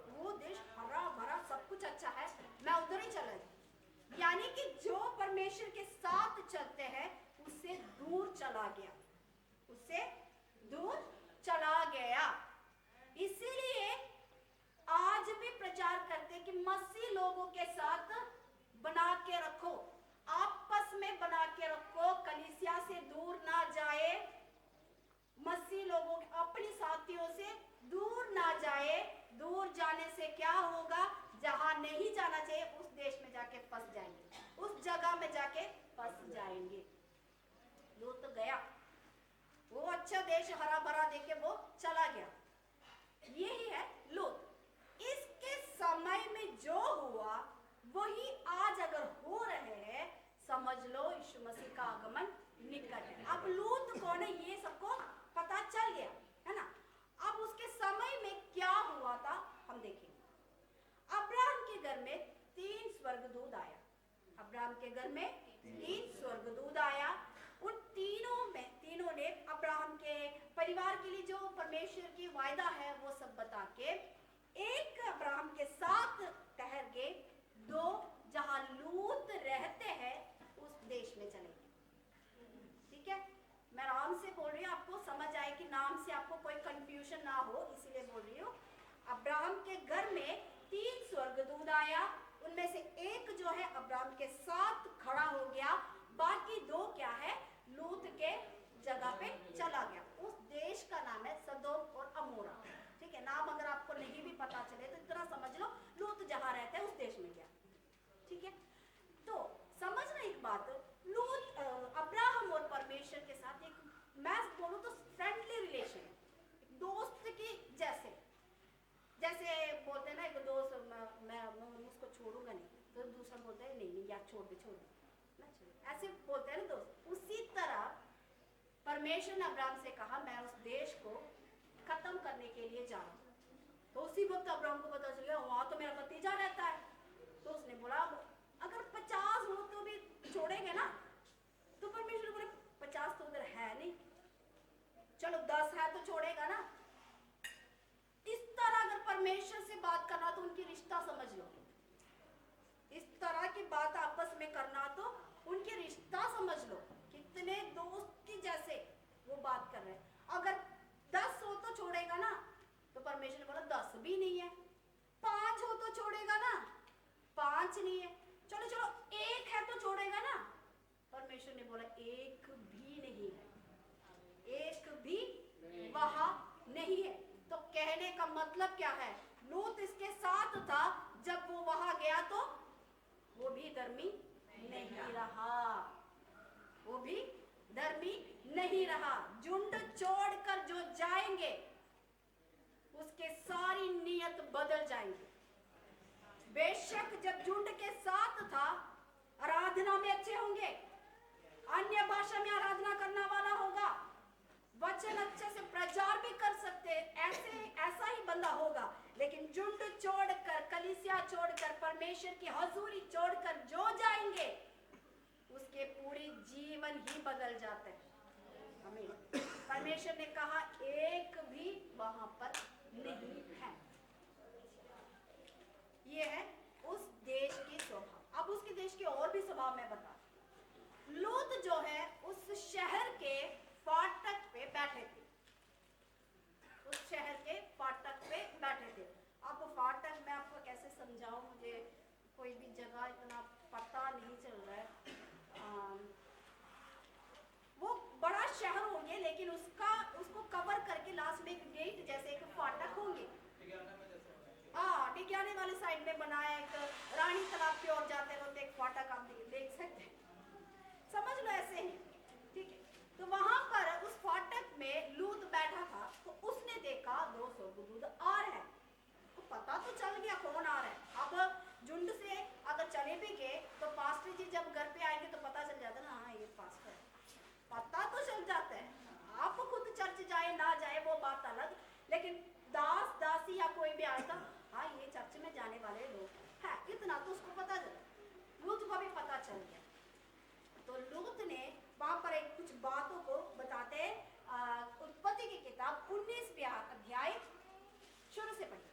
वो देश हरा भरा सब कुछ अच्छा है, मैं उधर ही चला जाऊं। यानी कि जो परमेश्वर के साथ चलते हैं उससे दूर चला गया, उससे दूर चला गया। इसीलिए आज भी प्रचार करते कि मसीह लोगों के साथ बना के रखो, आपस में बना के रखो, कलीसिया से दूर ना जाए, मसीह लोगों अपने साथियों से दूर ना जाए। दूर जाने से क्या होगा, जहां नहीं जाना चाहिए उस देश में जाके फंस जाएंगे, उस जगह में जाके फंस जाएंगे। लूत गया, वो अच्छा देश हरा भरा देखे वो चला गया। यही है लूत। इसके समय में जो हुआ वही आज अगर हो रहे हैं, समझ लो यीशु मसीह का आगमन निकट है। अब लूत कौन है ये सबको पता चल गया है ना। अब उसके समय में क्या हुआ था हम देखेंगे। अब्राहम के घर में 3 स्वर्गदूत आया, अब्राहम के घर में 3 स्वर्गदूत आया। उन तीनों ने अब्राहम के परिवार के लिए जो परमेश्वर की वायदा है वो सब बता के एक अब्राहम के साथ ठहर के 2 जहां लूत रहते हैं उस देश में चले गए। ठीक है, मैं आराम से बोल रही हूँ, आपको समझ आए कि नाम से आपको कोई कंफ्यूजन ना हो, इसीलिए बोल रही हूँ। अब्राहम के घर में 3 स्वर्गदूत आया, उनमें से एक जो है अब्राहम के साथ खड़ा हो गया, बाकी 2 क्या है लूत के जगह पे चला गया। उस देश का नाम है सदोम और अमोरा। ठीक है, नाम अगर आपको नहीं भी पता चले तो इतना समझ लो लूत जहां रहता है उस देश में गया। ठीक है, तो समझना एक बात, लूत अब्राहम और परमेश्वर के साथ एक, मैं बोलूं तो फ्रेंडली रिलेशन है, दोस्त की जैसे बोलते हैं ना एक दोस्त, मैं उसको छोड़ूंगा नहीं, तो दूसरा बोलता है नहीं यार छोड़ दे ना, ऐसे बोलते हैं ना दोस्त। उसी तरह परमेश्वर ने अब्राहम से कहा मैं उस देश को खत्म करने के लिए जा रहा हूं। तो उसी वक्त अब्राहम को पता चल गया वहां तो मेरा भतीजा रहता है। तो उसने बोला अगर 50 हो तो भी छोड़ेंगे ना, तो परमेश्वर बोले 50 तो उधर है नहीं, चलो 10 है तो छोड़ेगा ना। इस तरह अगर परमेश्वर से बात करना तो उनकी रिश्ता समझ लो, इस तरह की बात आपस में करना तो उनकी रिश्ता समझ लो, कितने दोस्त की जैसे वो बात कर रहे हैं। अगर 10 हो तो छोड़ेगा ना, तो परमेश्वर ने बोला 10 भी नहीं है। 5 हो तो छोड़ेगा ना, 5 नहीं है। चलो 1 है तो छोड़ेगा ना, परमेश्वर ने बोला 1 भी नहीं है, 1 भी वहां नहीं है। तो कहने का मतलब क्या है, लूत इसके साथ था जब वो वहां गया तो वो भी धर्मी नहीं रहा, वो भी धर्मी नहीं रहा। झुंड छोड़कर जो जाएंगे उसके सारी नियत बदल जाएंगे। बेशक जब झुंड के साथ था आराधना में अच्छे होंगे, अन्य भाषा में आराधना करने वाला होगा, वचन अच्छे से प्रचार भी कर सकते, ऐसा ही बंदा होगा। लेकिन झुंड छोड़कर, कलीसिया छोड़कर, परमेश्वर की हजूरी छोड़कर जो जाएंगे उसके पूरे जीवन ही बदल जाते हैं। आमीन। परमेश्वर ने कहा एक भी वहां पर नहीं है। ये है उस देश की स्वभाव। अब उसके देश के और भी स्वभाव मैं बता। लूत जो है उस शहर के फाटक पे बैठे थे, उस शहर के फाटक पे बैठे थे। अब फाटक मैं आपको कैसे समझाऊं, मुझे कोई भी जगह इतना पता नहीं चल रहा है। वो बड़ा शहर होंगे लेकिन उसको कवर करके लास्ट में एक गेट जैसे एक फाटक होंगे। हाँ, डिग्याने वाले साइड में बनाया एक रानी तालाब की ओर जाते रहते एक फाटक, आप देख सकते हैं, समझ लो ऐसे ही, ठीक है। तो वहां पर उस फाटक में लूत बैठा था, तो उसने देखा 2 स्वर्गदूत आ रहे हैं। तो पता तो चल गया कौन आ रहा है। अब झुंड से अगर चले भी गए तो पास्टर जी जब घर पे आएंगे तो पता चल जाता है ना, हाँ ये पास्टर है, पता तो चल जाता है। आप खुद चर्च जाए ना जाए वो बात अलग, लेकिन दास दासी या कोई भी आता, हाँ ये चर्च में जाने वाले लोग हैं, इतना तो उसको पता चला। लूत को भी पता चल गया। तो लूत ने वहां पर एक कुछ बातों को बताते हैं। उत्पत्ति की किताब 19वें अध्याय शुरू से पढ़िए।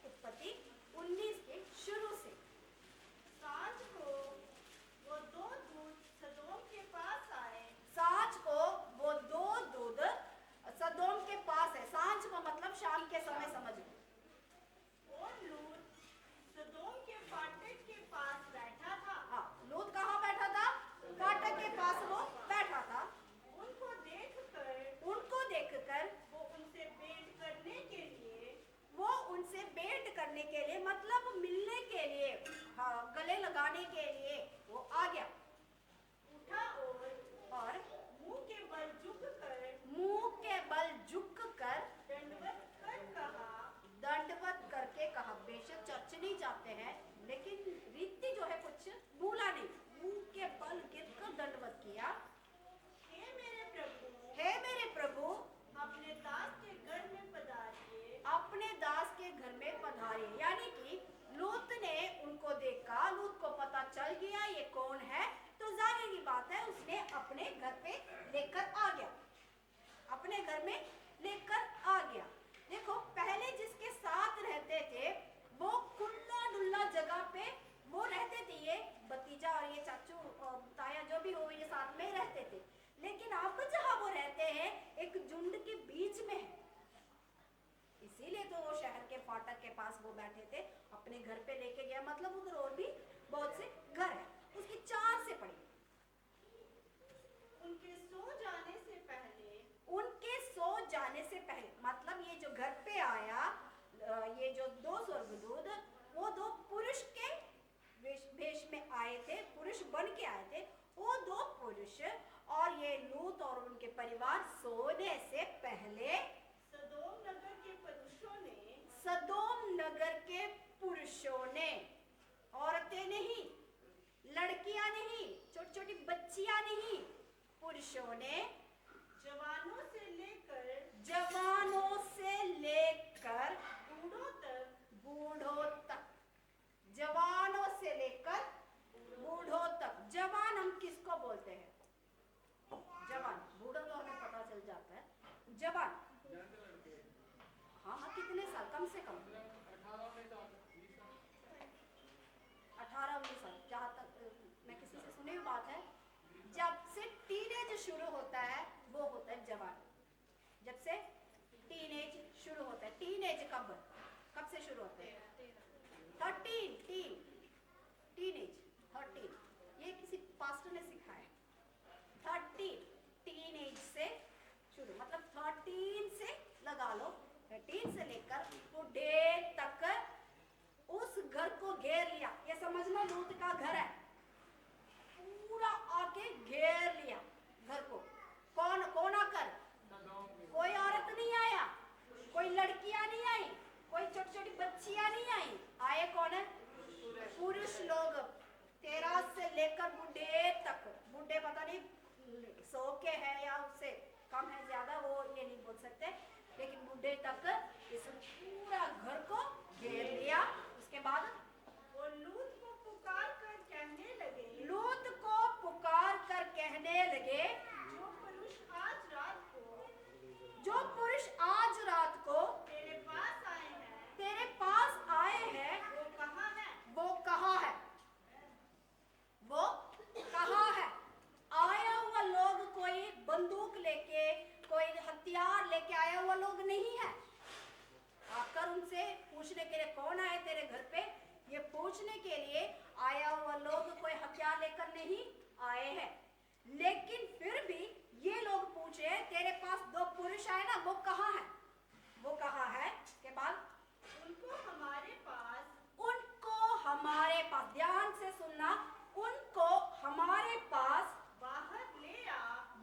उत्पत्ति 19 के शुरू से। सांझ को वो 2 दूत सदोम के पास आए। सांझ को वो 2 दूत सदोम के पास है। सांझ को मतलब शाम के समय, समझ लो। और लूत सदोम के फाटक के पास बैठा था। हाँ, लूत कहाँ बैठा था? फाटक के पास वो बैठा था। उनको देखकर वो उनसे भेंट करने के लिए मतलब मिलने के लिए, हाँ, गले लगाने के लिए वो आ गया। उठा और मुंह के बल झुक कर दंडवत करके कहा। बेशक चर्च नहीं जाते हैं लेकिन रीति जो है कुछ भूला नहीं, मुंह के बल गिरकर दंडवत किया। हे मेरे प्रभु, अपने दास के घर में पधारिए। यानी कि लूत ने उनको देखा, लूत को पता चल गया ये कौन है, तो जाहिर की बात है उसने अपने घर पे लेकर आ गया, अपने घर में लेकर आ गया। देखो पहले जिसके साथ रहते थे वो खुला डुल्ला जगह पे वो रहते थे, ये भतीजा और ये चाचू ताया जो भी हो ये साथ में रहते थे। लेकिन अब जहाँ वो रहते हैं एक झुंड के बीच में है, इसीलिए तो वो शहर के फाटक के पास वो बैठे थे, अपने घर पे लेके गया। मतलब उधर और भी बहुत से घर है। उसकी 4 से पड़ी। उनके सो जाने से पहले मतलब ये जो घर पे आया, ये जो 2 स्वर्गदूत वो 2 पुरुष के वेश में आए थे, पुरुष बन के आए थे। वो 2 पुरुष और ये लूत और उनके परिवार सोने से पहले सदोम नगर के पुरुषों ने, औरतें नहीं, लड़कियां नहीं, छोटी छोटी बच्चियां नहीं, पुरुषों ने जवानों से लेकर बूढ़ों तक, जवानों से लेकर बूढ़ों तक। जवान हम किसको बोलते हैं? जवान, बूढ़ा तो हमें पता चल जाता है। जवान, हाँ, कितने साल? कम से कम 18-19 साल, जहाँ तक मैं किसी से सुनी हुई बात है। जब से टीनेज शुरू होता है वो होता है जवान। जब से टीनेज शुरू होता है, टीनेज कब से शुरू होता है? 13 ये किसी पास्टर ने सिखाया। 13 टीनेज से शुरू, मतलब 13 से लगा लो, 13 से लेकर बुढ़े तक उस घर को घेर समझना लूत का घर है। पूरा आके घेर लिया घर को। कौन कौन आकर? कोई औरत नहीं आया, कोई लड़कियां नहीं आई, कोई छोटी छोटी बच्चियां नहीं आई। आए कौन है? पुरुष लोग, 13 से लेकर बूढ़े तक। बूढ़े पता नहीं 100 के हैं या उससे कम है ज्यादा, वो ये नहीं बोल सकते, लेकिन बूढ़े तक इस पूरा घर को घेर लिया। उसके बाद वो लूत को पुकार कर कहने लगे, लूत को पुकार कर कहने लगे, जो पुरुष आज रात को जो पुरुष आज रात को तेरे पास आए हैं, तेरे पास आए हैं, वो कहाँ है? वो कहाँ है? वो कहाँ है? आया हुआ लोग कोई बंदूक लेके, कोई हथियार लेके आया हुआ लोग नहीं है। आकर उनसे पूछने के लिए, कौन आए तेरे घर पे, ये पूछने के लिए आया हुआ लोग कोई हथियार लेकर नहीं आए हैं। लेकिन फिर भी ये लोग पूछे, तेरे पास 2 पुरुष आए ना, वो कहाँ है? वो कहाँ है? के बाद उनको हमारे पास, ध्यान से सुनना, उनको हमारे पास बाहर ले आ,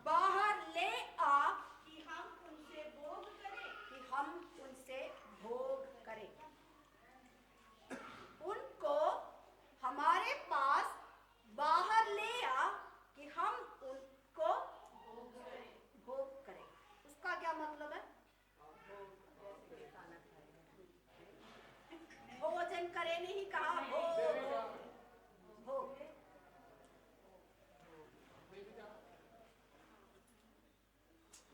बाहर ले आ कि हम उनसे भोग करें। कि हम उनसे भोग करें। उनको हमारे पास बाहर ले आ कि हम उनको भोग करें। उसका क्या मतलब है? भोजन करे नहीं कहा, भोग भोग।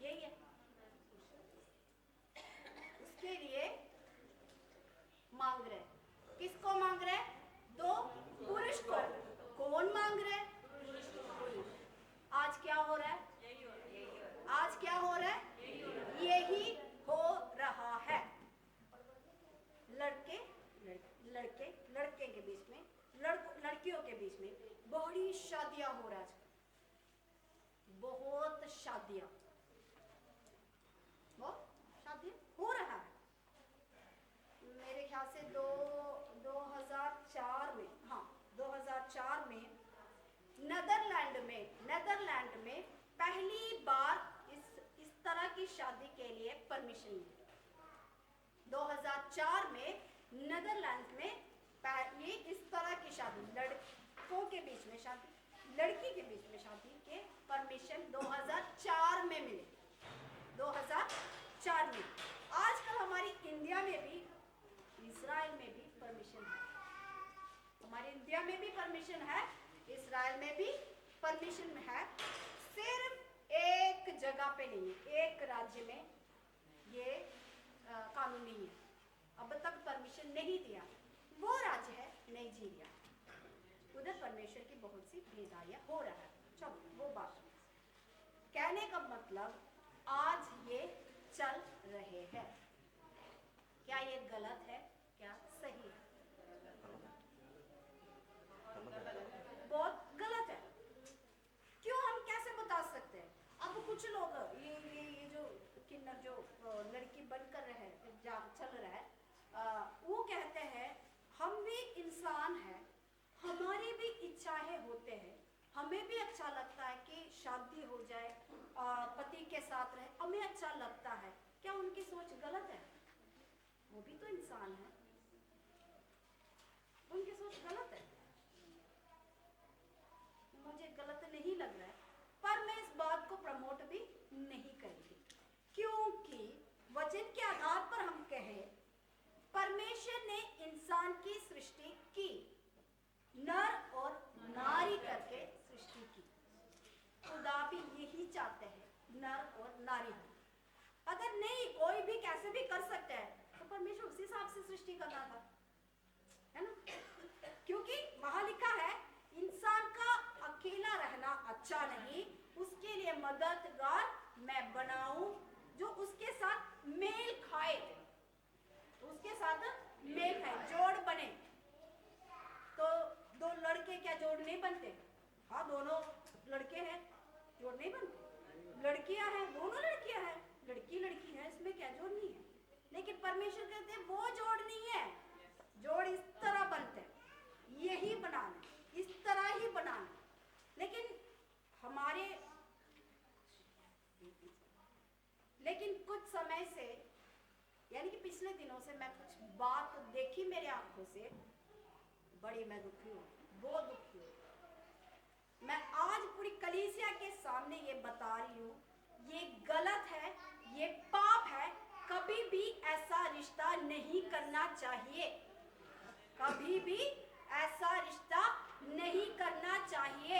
यही है। उसके लिए मांग रहे। किसको मांग रहे? 2 पुरुष को। कौन मांग रहे? आज क्या हो रहा है? आज क्या हो रहा है? यही हो रहा है। लड़के के बीच में, लड़कियों के बीच में बड़ी शादियां हो रहा है। बहुत शादियां हो रहा है। मेरे ख्याल से 2004 में, हाँ 2004 में नेदरलैंड में पहली बार इस तरह की शादी के लिए परमिशन मिली। 2004 में नेदरलैंड में ये इस तरह की शादी, लड़कों के बीच में शादी, लड़की के बीच में शादी के परमिशन 2004 में मिले। 2004 में। आजकल हमारी इंडिया में भी, इजराइल में भी परमिशन है। हमारी इंडिया में भी परमिशन है, इजराइल में भी परमिशन है। सिर्फ एक जगह पे नहीं है, एक राज्य में ये कानून नहीं है। अब तक परमिशन नहीं दिया। वो राज्य है नाइजीरिया। उधर परमेश्वर की बहुत सी भेदाइयां हो रहा है। चलो वो बात, कहने का मतलब आज ये चल रहे हैं। क्या ये गलत है? क्या सही है? बहुत गलत है। क्यों? हम कैसे बता सकते हैं? अब कुछ लोग ये जो किन्नर जो लड़की बनकर रहे चल रहा है, वो कहते हैं हम भी इंसान हैं, हमारी भी इच्छाएं होते हैं, हमें भी अच्छा लगता है कि शादी हो जाए, पति के साथ रहे, हमें अच्छा लगता है। क्या उनकी सोच गलत है? वो भी तो इंसान है, उनकी सोच गलत है। मुझे गलत नहीं लग रहा है, पर मैं इस बात को प्रमोट भी नहीं करूंगी, क्योंकि वचन के आधार पर हम कहें, परमेश्वर ने इंसान की सृष्टि की, नर और नारी करके सृष्टि की। खुदा भी यही चाहते हैं, नर और नारी हो। अगर नहीं, कोई भी कैसे भी कर सकता है, तो परमेश्वर उसी हिसाब से सृष्टि करना था, है ना? क्योंकि वहां लिखा है, इंसान का अकेला रहना अच्छा नहीं, उसके लिए मददगार मैं बनाऊं जो उसके साथ मेल खाए, उसके साथ मेल खाए, जोड़ बने। तो 2 लड़के क्या जोड़ नहीं बनते? हाँ, दोनों लड़के हैं, जोड़ नहीं बनते। लड़कियां हैं, दोनों लड़कियां हैं, लड़की है, इसमें क्या जोड़ नहीं है। लेकिन परमेश्वर कहते हैं वो जोड़ नहीं है, जोड़ इस तरह बनते हैं। यही बनाना, इस तरह ही बनाना। लेकिन हमारे लेकिन कुछ समय से, यानी कि पिछले दिनों से मैं कुछ बात देखी मेरे आंखों से, बड़ी मैं दुखी हूँ, बहुत दुखी हूँ। मैं आज पूरी कलीसिया के सामने ये बता रही हूँ, ये गलत है, ये पाप है। कभी भी ऐसा रिश्ता नहीं करना चाहिए, कभी भी ऐसा रिश्ता नहीं करना चाहिए।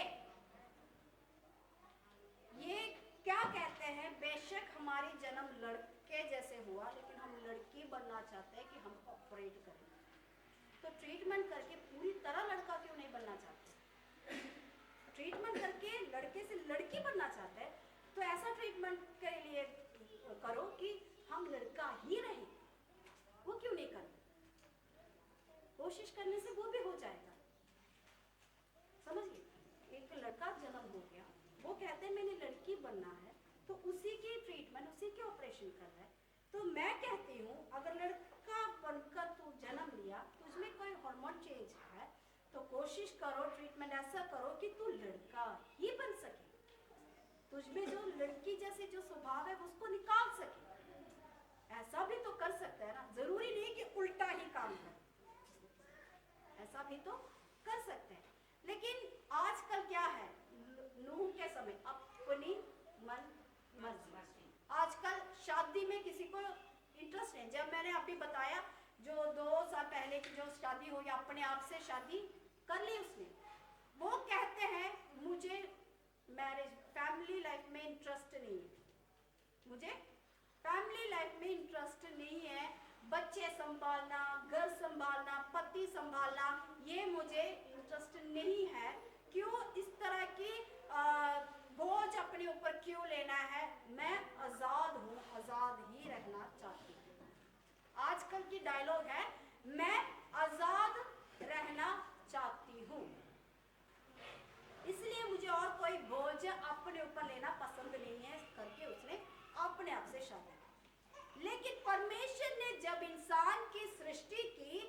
ये क्या कहते हैं, बेशक हमारी जन्म लड़के जैसे हुआ, लेकिन हम लड़की बनना चाहते हैं कि हम ऑपरेट करें। तो ट्रीटमेंट करके पूरी तरह लड़का क्यों नहीं बनना चाहते? ट्रीटमेंट करके लड़के से लड़की बनना चाहते हैं, तो ऐसा ट्रीटमेंट के लिए करो कि हम लड़का ही रहें। वो क्यों नहीं करते? कोशिश करने से वो भी हो जाएगा। समझिए, एक लड़का जन्म हो गया, वो कहते हैं मैंने लड़की बनना है, तो उसी की ट्रीटमेंट, उसी के ऑपरेशन कर रहा है। तो मैं कहती हूँ, अगर लड़का बनकर तू जन्म लिया, तुझमें कोई हार्मोन चेंज है, तो कोशिश करो, ट्रीटमेंट ऐसा करो कि तू लड़का ही बन सके, तुझमें जो लड़की जैसे जो स्वभाव है उसको निकाल सके। ऐसा भी तो कर सकते हैं ना, जरूरी नहीं कि उल्टा ही काम करे, ऐसा भी तो कर सकते हैं। लेकिन आजकल क्या है, नूह के समय अपनी मन मर्जी। आजकल शादी में किसी को इंटरेस्ट नहीं। जब मैंने अभी बताया, जो 2 साल पहले की जो शादी हुई, अपने आप से शादी कर ली उसने, वो कहते हैं मुझे मैरिज, फैमिली लाइफ में इंटरेस्ट नहीं है, मुझे फैमिली लाइफ में इंटरेस्ट नहीं है, बच्चे संभालना, घर संभालना, पति संभालना, ये मुझे इंटरेस्ट नहीं है। क्यों इस तरह की बोझ अपने ऊपर क्यों लेना है? मैं आजाद हूँ, आजाद ही रहना चाहती हूँ। आजकल की डायलॉग है, मैं आजाद रहना चाहती हूँ, इसलिए मुझे और कोई बोझ अपने ऊपर लेना पसंद नहीं है, करके उसने अपने आप से शादी। लेकिन परमेश्वर ने जब इंसान की सृष्टि की,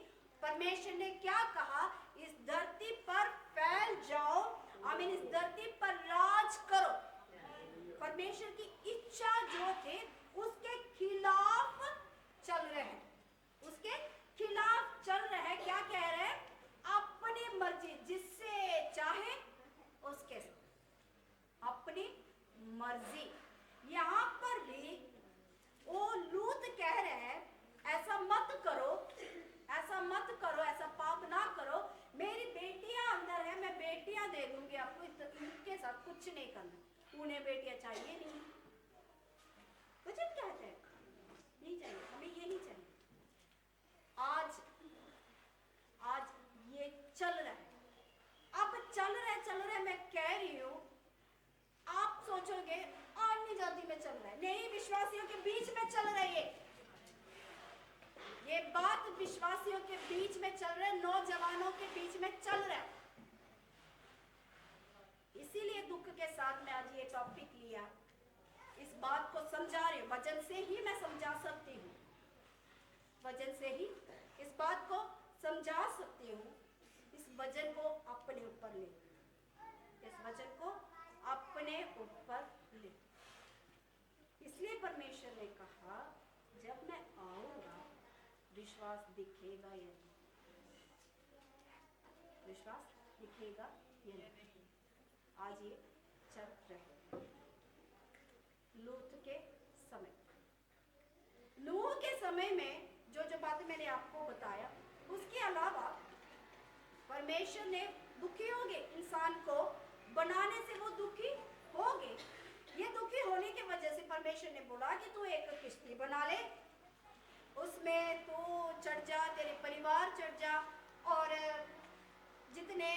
परमेश्वर ने क्या कहा? इस धरती पर फैल जाओ, इस धरती पर राज करो। परमेश्वर की इच्छा जो थे उसके खिलाफ चल रहे हैं, उसके खिलाफ चल रहे हैं। क्या कह रहे हैं? अपनी मर्जी, जिससे चाहे उसके साथ अपनी मर्जी। यहाँ पर भी वो लूत कह रहे हैं, ऐसा मत करो, ऐसा मत करो, ऐसा पाप ना करो। मेरी बेटियां अंदर है, मैं बेटियां दे दूंगी आपको, इनके साथ कुछ नहीं करना, उन्हें बेटियां चाहिए नहीं। वचन कहते हैं नहीं चाहिए, हमें ये नहीं चाहिए। आज ये चल रहा है, अब चल रहा है। मैं कह रही हूँ, आप सोचोगे अन्य जाति में चल रहा है, नहीं, विश्वासियों के बीच में चल रहा है। ये बात विश्वासियों के बीच में चल रहा है, नौजवानों के बीच में चल रहा है। इसीलिए दुख के साथ मैं आज ये टॉपिक लिया, इस बात को समझा रही हूँ। वचन से ही मैं समझा सकती हूँ, वचन से ही इस बात को समझा सकती हूँ। इस वचन को अपने ऊपर ले, इस वचन को अपने ऊपर ले। इसलिए परमेश्वर ने कहा, जब मैं आऊंगा विश्वास दिखेगा या नहीं, विश्वास दिखेगा या नहीं। आज ये चल रहे लूत के समय, नूह के समय में जो जो बातें मैंने आपको बताया, उसके अलावा परमेश्वर ने दुखी हो गए, इंसान को बनाने से वो दुखी हो गए। ये दुखी होने की वजह से परमेश्वर ने बोला कि तू एक किश्ती बना ले, उसमें तू चढ़ जा, तेरे परिवार चढ़ जा, और जितने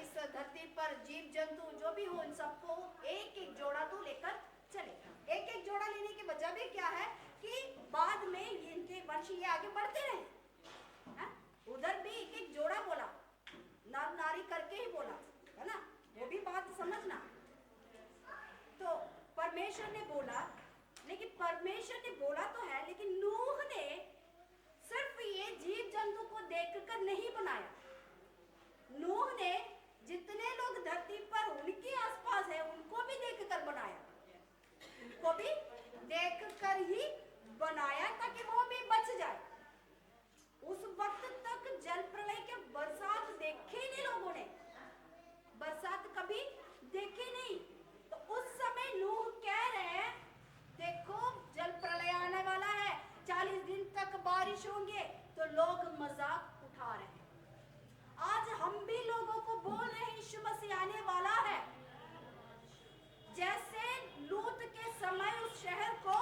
इस धरती पर जीव जंतु जो भी हो, इन सबको एक एक जोड़ा तू लेकर चले। एक एक जोड़ा लेने की वजह भी क्या है कि बाद में इनके वंश ये आगे बढ़ते रहे। उधर भी एक एक जोड़ा बोला, नर नारी करके ही बोला, है ना, वो भी बात समझना। तो परमेश्वर ने बोला, लेकिन परमेश्वर ने बोला तो है, लेकिन नूह ने सिर्फ ये जीव जंतु को देखकर नहीं बनाया, नूह ने जितने लोग धरती पर उनके आसपास है उनको भी देखकर बनाया, उनको भी देखकर ही बनाया ताकि वो भी बच जाए। उस वक्त तक जल प्रलय के बरसात देखे नहीं लोगों ने, बरसात कभी देखे नहीं। तो उस समय नूह कह रहे हैं देखो जल प्रलय आने वाला है, 40 दिन तक बारिश होंगे, तो लोग मजाक उठा रहे हैं। आज हम भी लोगों को बोल रहे हैं यीशु मसीह आने वाला है। जैसे लूत के समय उस शहर को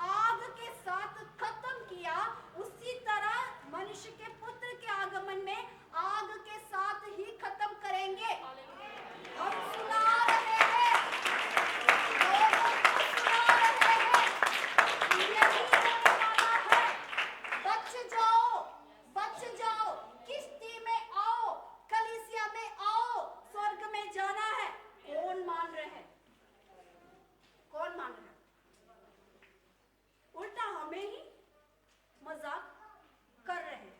आग के साथ खत्म किया, उसी तरह मनुष्य के पुत्र के आगमन में आग के साथ ही खत्म करेंगे। हम सुना रहे हैं, लोगों को सुना रहे हैं, यही होने वाला है। बच जाओ, बच जाओ, किश्ती में आओ, कलीसिया में आओ, स्वर्ग में जाना है। कौन मान रहे हैं? कौन मान रहा है? उल्टा हमें ही मजाक कर रहे हैं।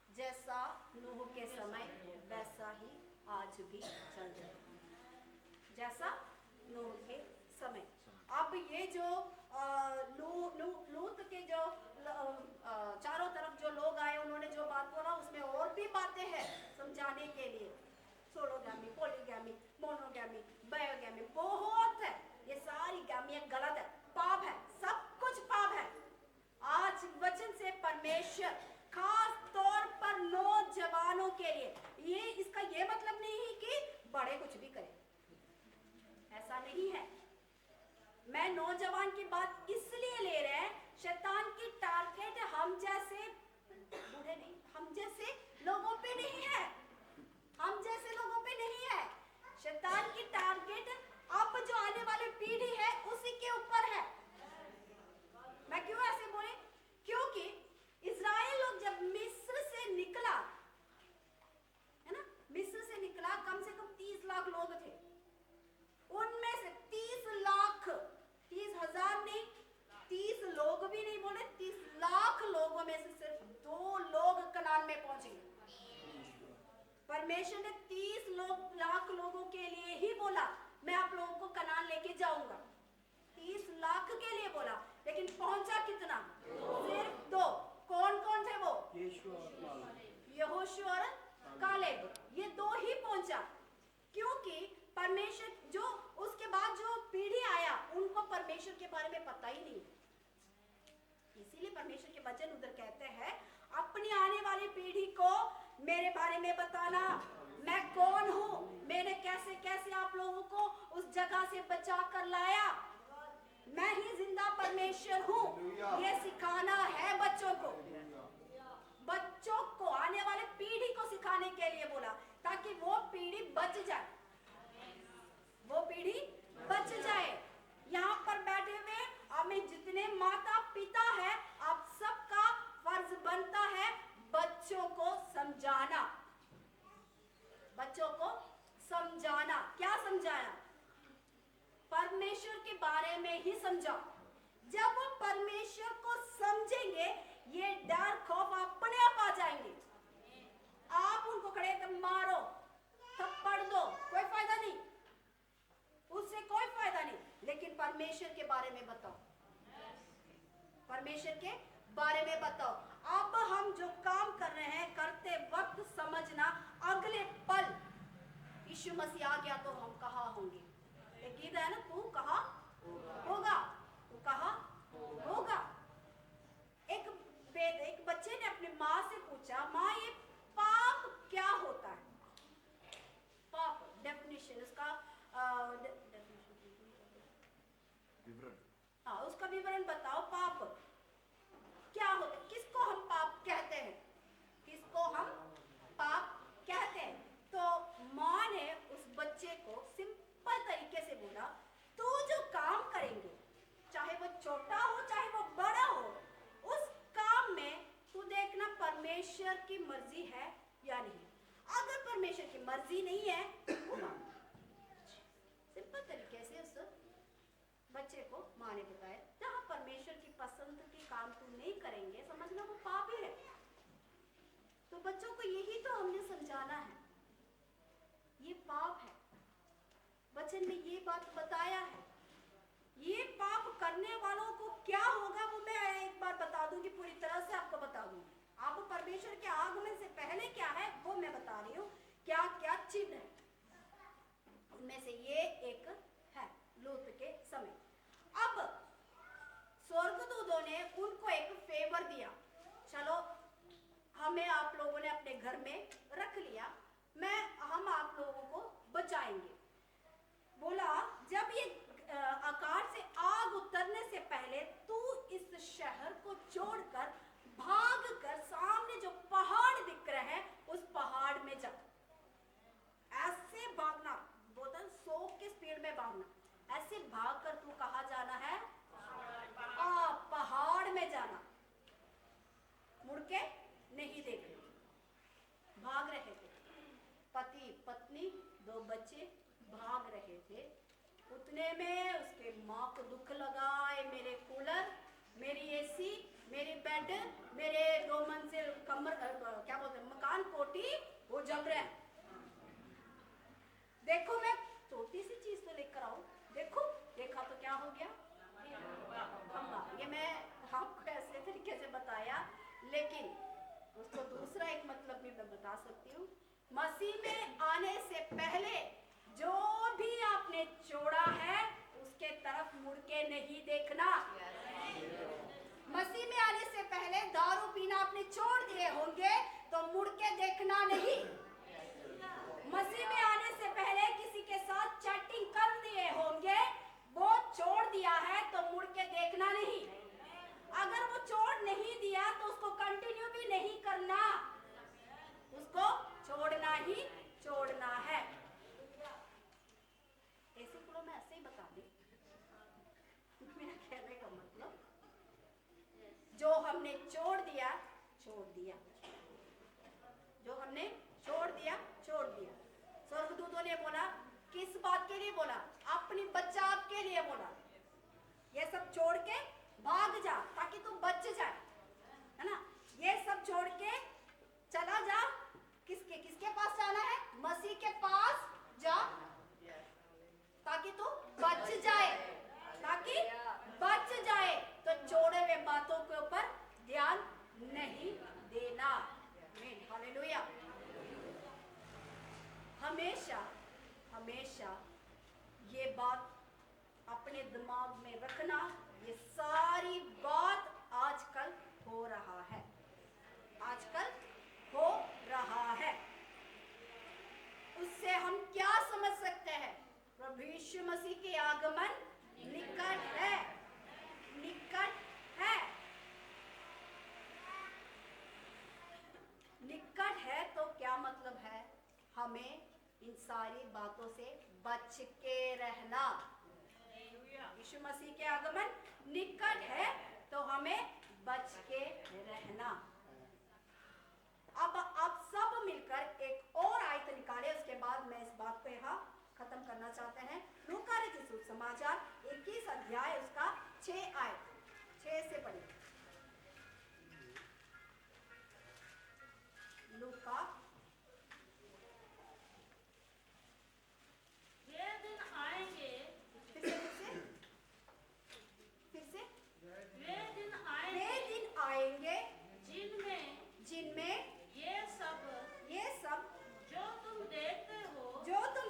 जैसा नूह के समय वैसा ही आज भी चल रहा है, जैसा नूह के समय। अब ये जो लूत के जो चारों तरफ जो लोग आए उन्होंने जो बात बोला उसमें और भी बातें हैं समझाने के लिए। सोलोगैमी, पॉलीगैमी, मोनोगैमी, बायोगैमी, बहुत है। ये सारी गैमियां गलत है, पाप है, सब कुछ पाप है। आज वचन से परमेश्वर खास तौर पर नौजवानों के लिए, ये इसका ये मतलब नहीं है कि बड़े कुछ भी करें, ऐसा नहीं है। मैं नौजवान की बात इसलिए ले रहे हैं, शैतान की टारगेट हम जैसे बूढ़े नहीं, हम जैसे लोगों पे नहीं है, हम जैसे लोगों पे नहीं है। शैतान की टारगेट अब जो आने वाली पीढ़ी है उसी के ऊपर है। मैं क्यों ऐसे बोले? क्योंकि इजराइल लोग जब मिस्र से निकला है ना, मिस्र से निकला, कम से कम 30 लाख लोग थे। उनमें से 30 लाख, 30,000 नहीं, 30 लोग भी नहीं बोले, 30 लाख लोगों में से सिर्फ 2 लोग कनान में पहुंचे। परमेश्वर ने 30 लाख लोगों के लिए ही बोला मैं आप लोगों को कनान लेके जाऊंगा, 30 लाख के लिए बोला, लेकिन पहुंचा कितना? सिर्फ 2। कौन कौन थे वो? यहोशू और कालेब, ये 2 ही पहुंचा। क्योंकि परमेश्वर जो उसके बाद जो पीढ़ी आया उनको परमेश्वर के बारे में पता ही नहीं। इसीलिए परमेश्वर के वचन उधर कहते हैं अपनी आने वाली पीढ़ी को मेरे बारे में बताना, मैं कौन हूं, मैंने कैसे कैसे आप लोगों को उस जगह से बचा कर लाया, मैं ही जिंदा परमेश्वर हूं। ये सिखाना है बच्चों को, बच्चों को आने वाले पीढ़ी को सिखाने के लिए बोला, ताकि वो पीढ़ी बच जाए, वो पीढ़ी बच जाए। यहाँ पर बैठे हुए हमें जितने माता पिता है, आप सबका फर्ज बनता है बच्चों को समझाना, बच्चों को समझाना। क्या समझाना? परमेश्वर के बारे में ही समझाओ। जब वो परमेश्वर को समझेंगे, ये डर खौफ अपने आप आ जाएंगे। आप उनको खड़े कर मारो, थप्पड़ दो, कोई फायदा नहीं, उससे कोई फायदा नहीं। लेकिन परमेश्वर के बारे में बताओ, परमेश्वर के बारे में बताओ। अब हम जो काम कर रहे हैं करते वक्त समझना, अगले पल यीशु मसीह आ गया तो हम कहाँ होंगे। एक गीत है ना, तू कहाँ होगा, तू कहाँ होगा। एक बच्चे ने अपनी माँ से पूछा, माँ ये पाप क्या होता है? पाप डेफिनेशन उसका विवरण, हाँ उसका विवरण बताओ। पाप क्या होता है? किसको हम पाप कहते हैं? किसको हम पाप कहते हैं? तो माँ ने उस बच्चे को सिंपल तरीके से बोला, तू जो काम करेंगे, चाहे वो छोटा हो चाहे वो बड़ा हो, उस काम में तू देखना परमेश्वर की मर्जी है या नहीं। अगर परमेश्वर की मर्जी नहीं है, सिंपल तरीके से उस बच्चे को माँ ने बताया, जहाँ परमेश्वर की पसंद के काम तू नहीं करेंगे, समझना वो पाप ही है। तो बच्चों को यही तो हमने समझाना है, ये पाप है। वचन में ये बात बताया है। ये पाप करने वालों को क्या होगा वो मैं एक बार बता दूंगी, पूरी तरह से आपको बता दूंगी। आप परमेश्वर के आगमन से पहले क्या है वो मैं बता रही हूँ, क्या क्या चिन्ह है। उनमें से ये एक है लूत के समय। अब स्वर्गदूतों ने उनको एक फेवर दिया, चलो हमें आप लोगों ने अपने घर में रख लिया, हम आप लोगों को बचाएंगे। बोला जब ये आकाश से आग उतरने से पहले तू इस शहर को छोड़कर भागकर सामने जो पहाड़ दिख रहे हैं उस पहाड़ में जा। ऐसे भागना, बोतल 100 की स्पीड में भागना, ऐसे भागकर तू कहाँ जाना है? पहाड़ में जाना, मुड़ के नहीं देखना। भाग रहे थे पति पत्नी 2 बच्चे, भाग रहे थे। उतने में उसके माँ को दुख लगा, मेरे कूलर, मेरी एसी, मेरी बेड, मेरे 2 मंजिल कमर क्या बोलते हैं मकान कोठी वो जल रहे हैं। देखो मैं छोटी सी चीज तो लेकर आऊं, देखो देखा तो क्या हो गया खंबा। ये मैं आपको ऐसे तरीके से बताया, लेकिन उसको दूसरा एक मतलब भी मैं बता सकती हूँ। मसीह में आने से पहले जो भी आपने छोड़ा है उसके तरफ मुड़ के नहीं देखना। मसीह में आने से पहले दारू पीना आपने छोड़ दिए होंगे तो मुड़ के देखना नहीं। मसीह में आने से पहले किसी के साथ चैटिंग कर दिए होंगे, वो छोड़ दिया है तो मुड़ के देखना नहीं। अगर वो छोड़ नहीं दिया तो उसको कंटिन्यू भी नहीं करना, उसको छोड़ना ही छोड़ना है। ऐसे को मैं ऐसे ही बता दी, मेरा कहने का मतलब जो हमने छोड़ दिया छोड़ दिया, जो हमने छोड़ दिया छोड़ दिया। स्वर्गदूतों ने बोला, किस बात के लिए बोला? अपनी बचाव के लिए बोला। ये सब छोड़ के भाग जा ताकि तू बच जाए, है ना। ये सब छोड़ के चला जा, किसके किसके पास जाना है? मसीह के पास जा ताकि तू बच जाए, ताकि बच जाए। तो छोड़े हुए बातों के ऊपर ध्यान नहीं देना। हालेलुया। हमेशा हमेशा ये बात अपने दिमाग में रखना, ये सारी बात आजकल हो रहा है, आजकल हो रहा है। उससे हम क्या समझ सकते हैं? प्रभु यीशु मसीह के आगमन निकट है, निकट है। निकट है तो क्या मतलब है? हमें इन सारी बातों से बच के रहना। यीशु मसीह के आगमन निकट है तो हमें बच के रहना। अब आप सब मिलकर एक और आयत निकाले, उसके बाद मैं इस बात को यहाँ खत्म करना चाहते हैं। लूका रचित सुसमाचार 21 अध्याय उसका 6 आयत, 6 से पढ़िए। लूका ये दिन आएंगे, फिर से वे दिन वे आएंगे दिन आएंगे जिनमें ये सब जो तुम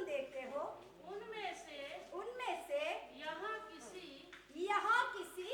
देखते हो उनमें से यहाँ किसी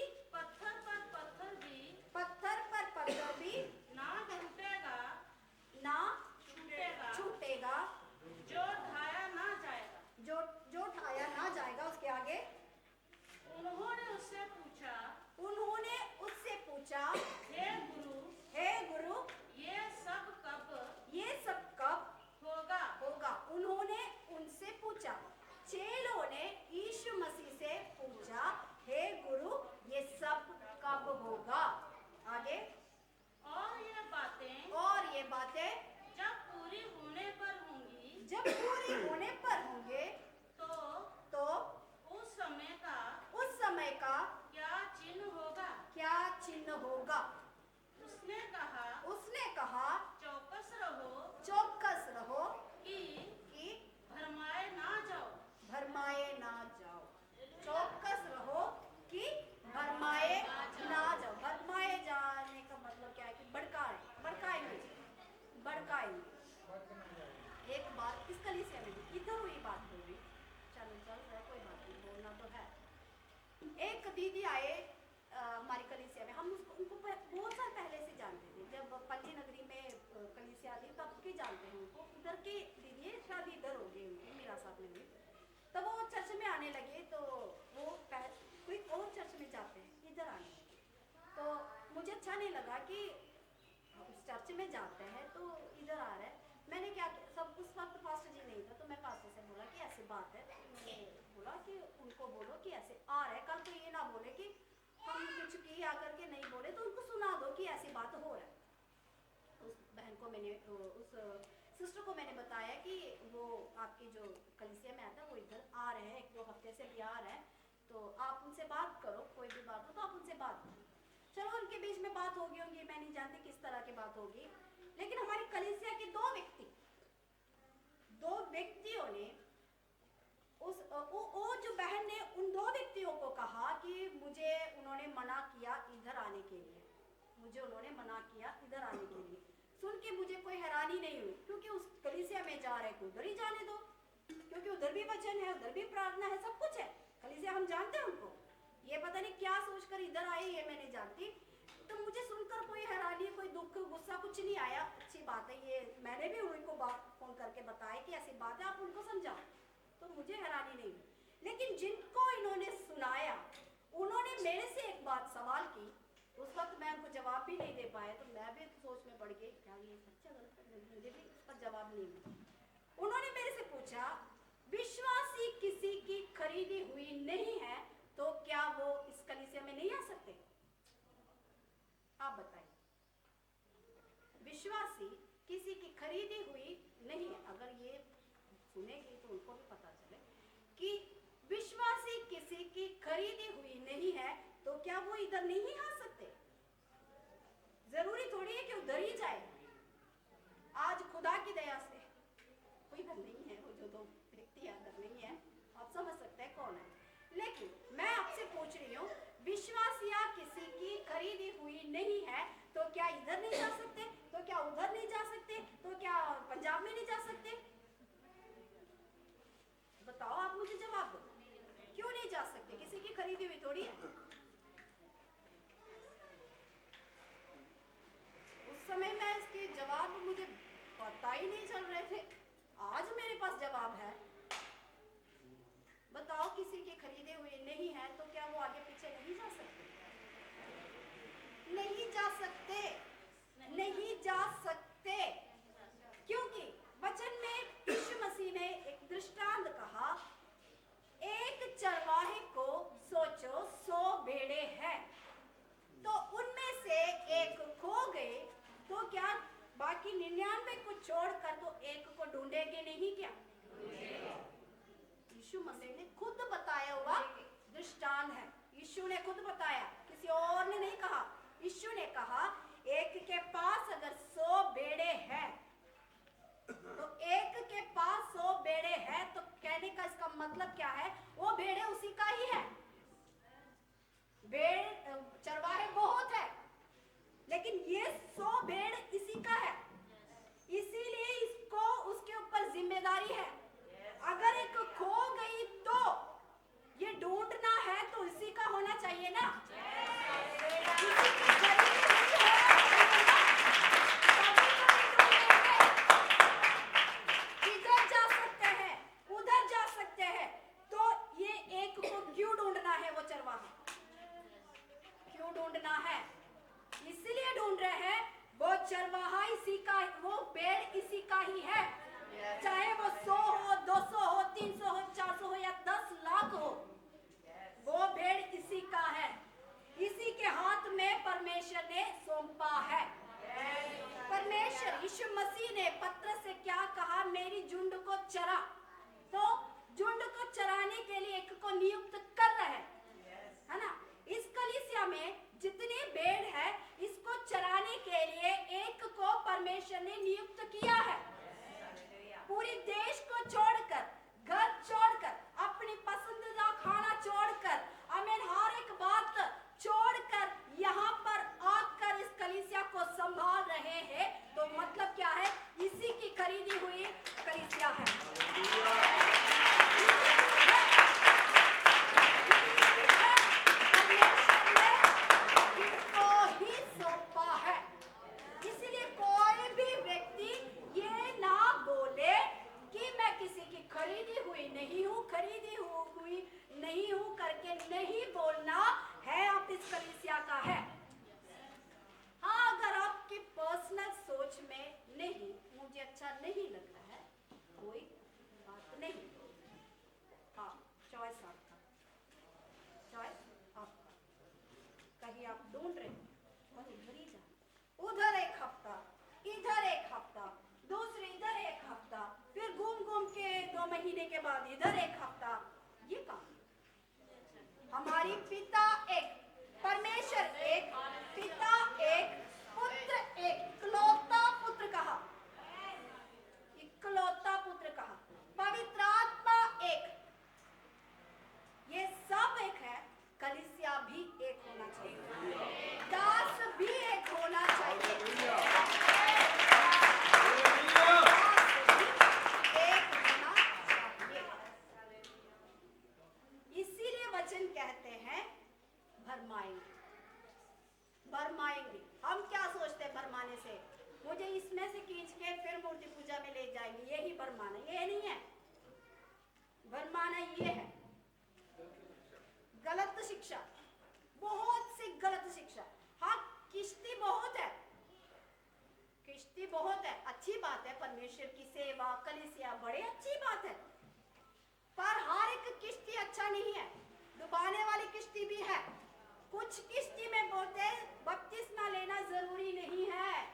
दीदी आए हमारी कलीसिया में, हम उनको बहुत साल पहले से जानते थे। जब पल्ली नगरी में कलीसिया थी तब के जानते हैं उनको। उधर की दीदी है, शादी इधर हो गई उनकी, मेरा साथ में हुई। तब वो चर्च में आने लगे तो वो कोई और चर्च में जाते हैं, इधर आने लगे। तो मुझे अच्छा नहीं लगा कि उस चर्च में जाते हैं तो इधर आ रहा है। मैंने क्या, सब उस वक्त पास्टर जी नहीं था, तो मैं पास्टर से बोला कि ऐसी बात है। मैंने बोला कि उनको बोलो कि ऐसे आ रहा है, कल तो ये ना बोले कि हम कुछ की आकर के नहीं बोले, तो उनको सुना दो कि ऐसी बात हो रहा है। उस बहन को मैंने, उस सिस्टर को मैंने बताया कि वो आपकी जो कलीसिया में आता है वो इधर आ रहे हैं, 1-2 हफ्ते से भी आ रहे हैं, तो आप उनसे बात करो, कोई भी बात हो तो आप उनसे बात करो। चलो उनके बीच में बात होगी होगी, मैं नहीं जानती किस तरह की बात होगी, लेकिन हमारी कलीसिया के दो व्यक्तियों ने वो जो बहन ने उन 2 व्यक्तियों को कहा कि मुझे उन्होंने मना किया इधर आने के लिए, मुझे उन्होंने मना किया इधर आने के लिए। सुन के मुझे कोई हैरानी नहीं हुई, क्योंकि उस कलीसिया में जा रहे को उधर ही जाने दो, क्योंकि उधर भी वचन है, उधर भी प्रार्थना है, सब कुछ है। कलीसिया हम जानते हैं उनको, ये पता नहीं क्या सोचकर इधर आए ये मैं नहीं जानती। तो मुझे सुनकर कोई हैरानी, कोई दुख, गुस्सा कुछ नहीं आया। अच्छी बात है, ये मैंने भी उनको फोन करके बताया कि ऐसी बात है, आप उनको समझाओ, तो मुझे हैरानी नहीं हुई। लेकिन जिनको इन्होंने सुनाया उन्होंने मेरे से एक बात सवाल की। उस वक्त मैं उनको जवाब भी नहीं दे पाया, तो मैं भी सोच में पड़ गई क्या ये सच्चा गलत है, मुझे भी उसका जवाब नहीं मिला। उन्होंने मेरे से पूछा, विश्वासी किसी की खरीदी हुई नहीं है तो क्या वो इस कलीसिया में नहीं आ सकते? आप बताइए, विश्वासी किसी की खरीदी हुई नहीं है। अगर ये सुनेगी तो उनको भी पता चले कि विश्वासी किसी की खरीदी हुई नहीं है तो क्या वो इधर नहीं आ सकते? जरूरी थोड़ी है कि उधर ही जाए। आज खुदा की दया से कोई इधर नहीं है, वो जो 2 व्यक्ति अंदर नहीं है, आप समझ सकते हैं कौन है। लेकिन मैं आपसे पूछ रही हूँ, विश्वासिया किसी की खरीदी हुई नहीं है तो क्या इधर नहीं जा सकते? तो क्या उधर नहीं जा सकते? तो क्या पंजाब में नहीं जा सकते? बताओ, आप मुझे जवाब दो, क्यों नहीं जा सकते? किसी की खरीदी हुई थोड़ी है। उस समय मैं इसके जवाब मुझे पता ही नहीं चल रहे थे, आज मेरे पास जवाब है। बताओ, किसी के खरीदे हुए नहीं है तो क्या वो आगे पीछे नहीं जा सकते? नहीं जा सकते, नहीं जा सकते, क्योंकि वचन में यीशु मसीह ने एक दृष्टांत कहा, एक चरवाहे को सोचो 100 भेड़े हैं, तो उनमें से एक खो गए तो क्या बाकी 99 को छोड़कर तो एक को ढूंढेंगे नहीं क्या? यीशु मसीह ने खुद बताया हुआ दृष्टांत है। यीशु ने खुद बताया, किसी और ने नहीं कहा। यीशु ने कहा, एक के पास अगर 100 भेड़े हैं तो एक के पास 100 भेड़े हैं, तो कहने का इसका मतलब क्या है? वो भेड़े उसी का ही है। भेड़ चरवाहे बहुत है, लेकिन ये 100 भेड़ इसी का है, इसीलिए इसको उसके ऊपर जिम्मेदारी है। अगर एक खो गई तो ये ढूंढना है तो इसी का होना चाहिए ना। इधर जा सकते हैं, उधर जा सकते हैं, तो ये एक को क्यों ढूंढना है? वो चरवाहा क्यों ढूंढना है? इसलिए ढूंढ रहे हैं, वो चरवाहा इसी का, वो पेड़ इसी का ही है, चाहे वो 100 हो, 200 हो, 300 हो, 400 हो या 10 लाख हो, वो भेड़ इसी का है। इसी के हाथ में परमेश्वर ने सौंपा है। परमेश्वर यीशु मसीह ने पत्रस से क्या कहा? मेरी झुंड को चरा। तो झुंड को चराने के लिए एक को नियुक्त कर रहे हैं, है ना। इस कलीसिया में जितनी भेड़ है, इसको चराने के लिए एक को परमेश्वर ने नियुक्त किया है। पूरी देश को छोड़कर, घर छोड़कर, अपनी पसंदीदा खाना छोड़कर, आमीन, हर एक बात छोड़कर यहाँ पर आकर इस कलीसिया को संभाल रहे हैं, तो मतलब क्या है? इसी की खरीदी हुई कलीसिया है। के बाद इधर एक हफ्ता, ये काम। हमारी पिता एक, परमेश्वर एक, पिता एक, पुत्र एक, इकलौता पुत्र कहा, इकलौता पुत्र कहा, पवित्र आत्मा एक, ये सब एक है। कलीसिया भी एक होना चाहिए, दास भी एक होना चाहिए, एक होना चाहिए। इसीलिए वचन कहते हैं भरमाएंगे, भरमाएंगे। हम क्या सोचते हैं भरमाने से? मुझे इसमें से खींच के फिर मूर्ति पूजा में ले जाएंगे, यही भरमाना। ये नहीं है भरमाना, ये है गलत शिक्षा, बहुत सी गलत शिक्षा। हाँ, किश्ती बहुत है, किश्ती बहुत है, अच्छी बात है, परमेश्वर की सेवा, कलीसिया, बड़े अच्छी बात है। पर हर एक किश्ती अच्छा नहीं है, डुबाने वाली किश्ती भी है। कुछ किश्ती में बोलते हैं बपतिस्मा लेना जरूरी नहीं है,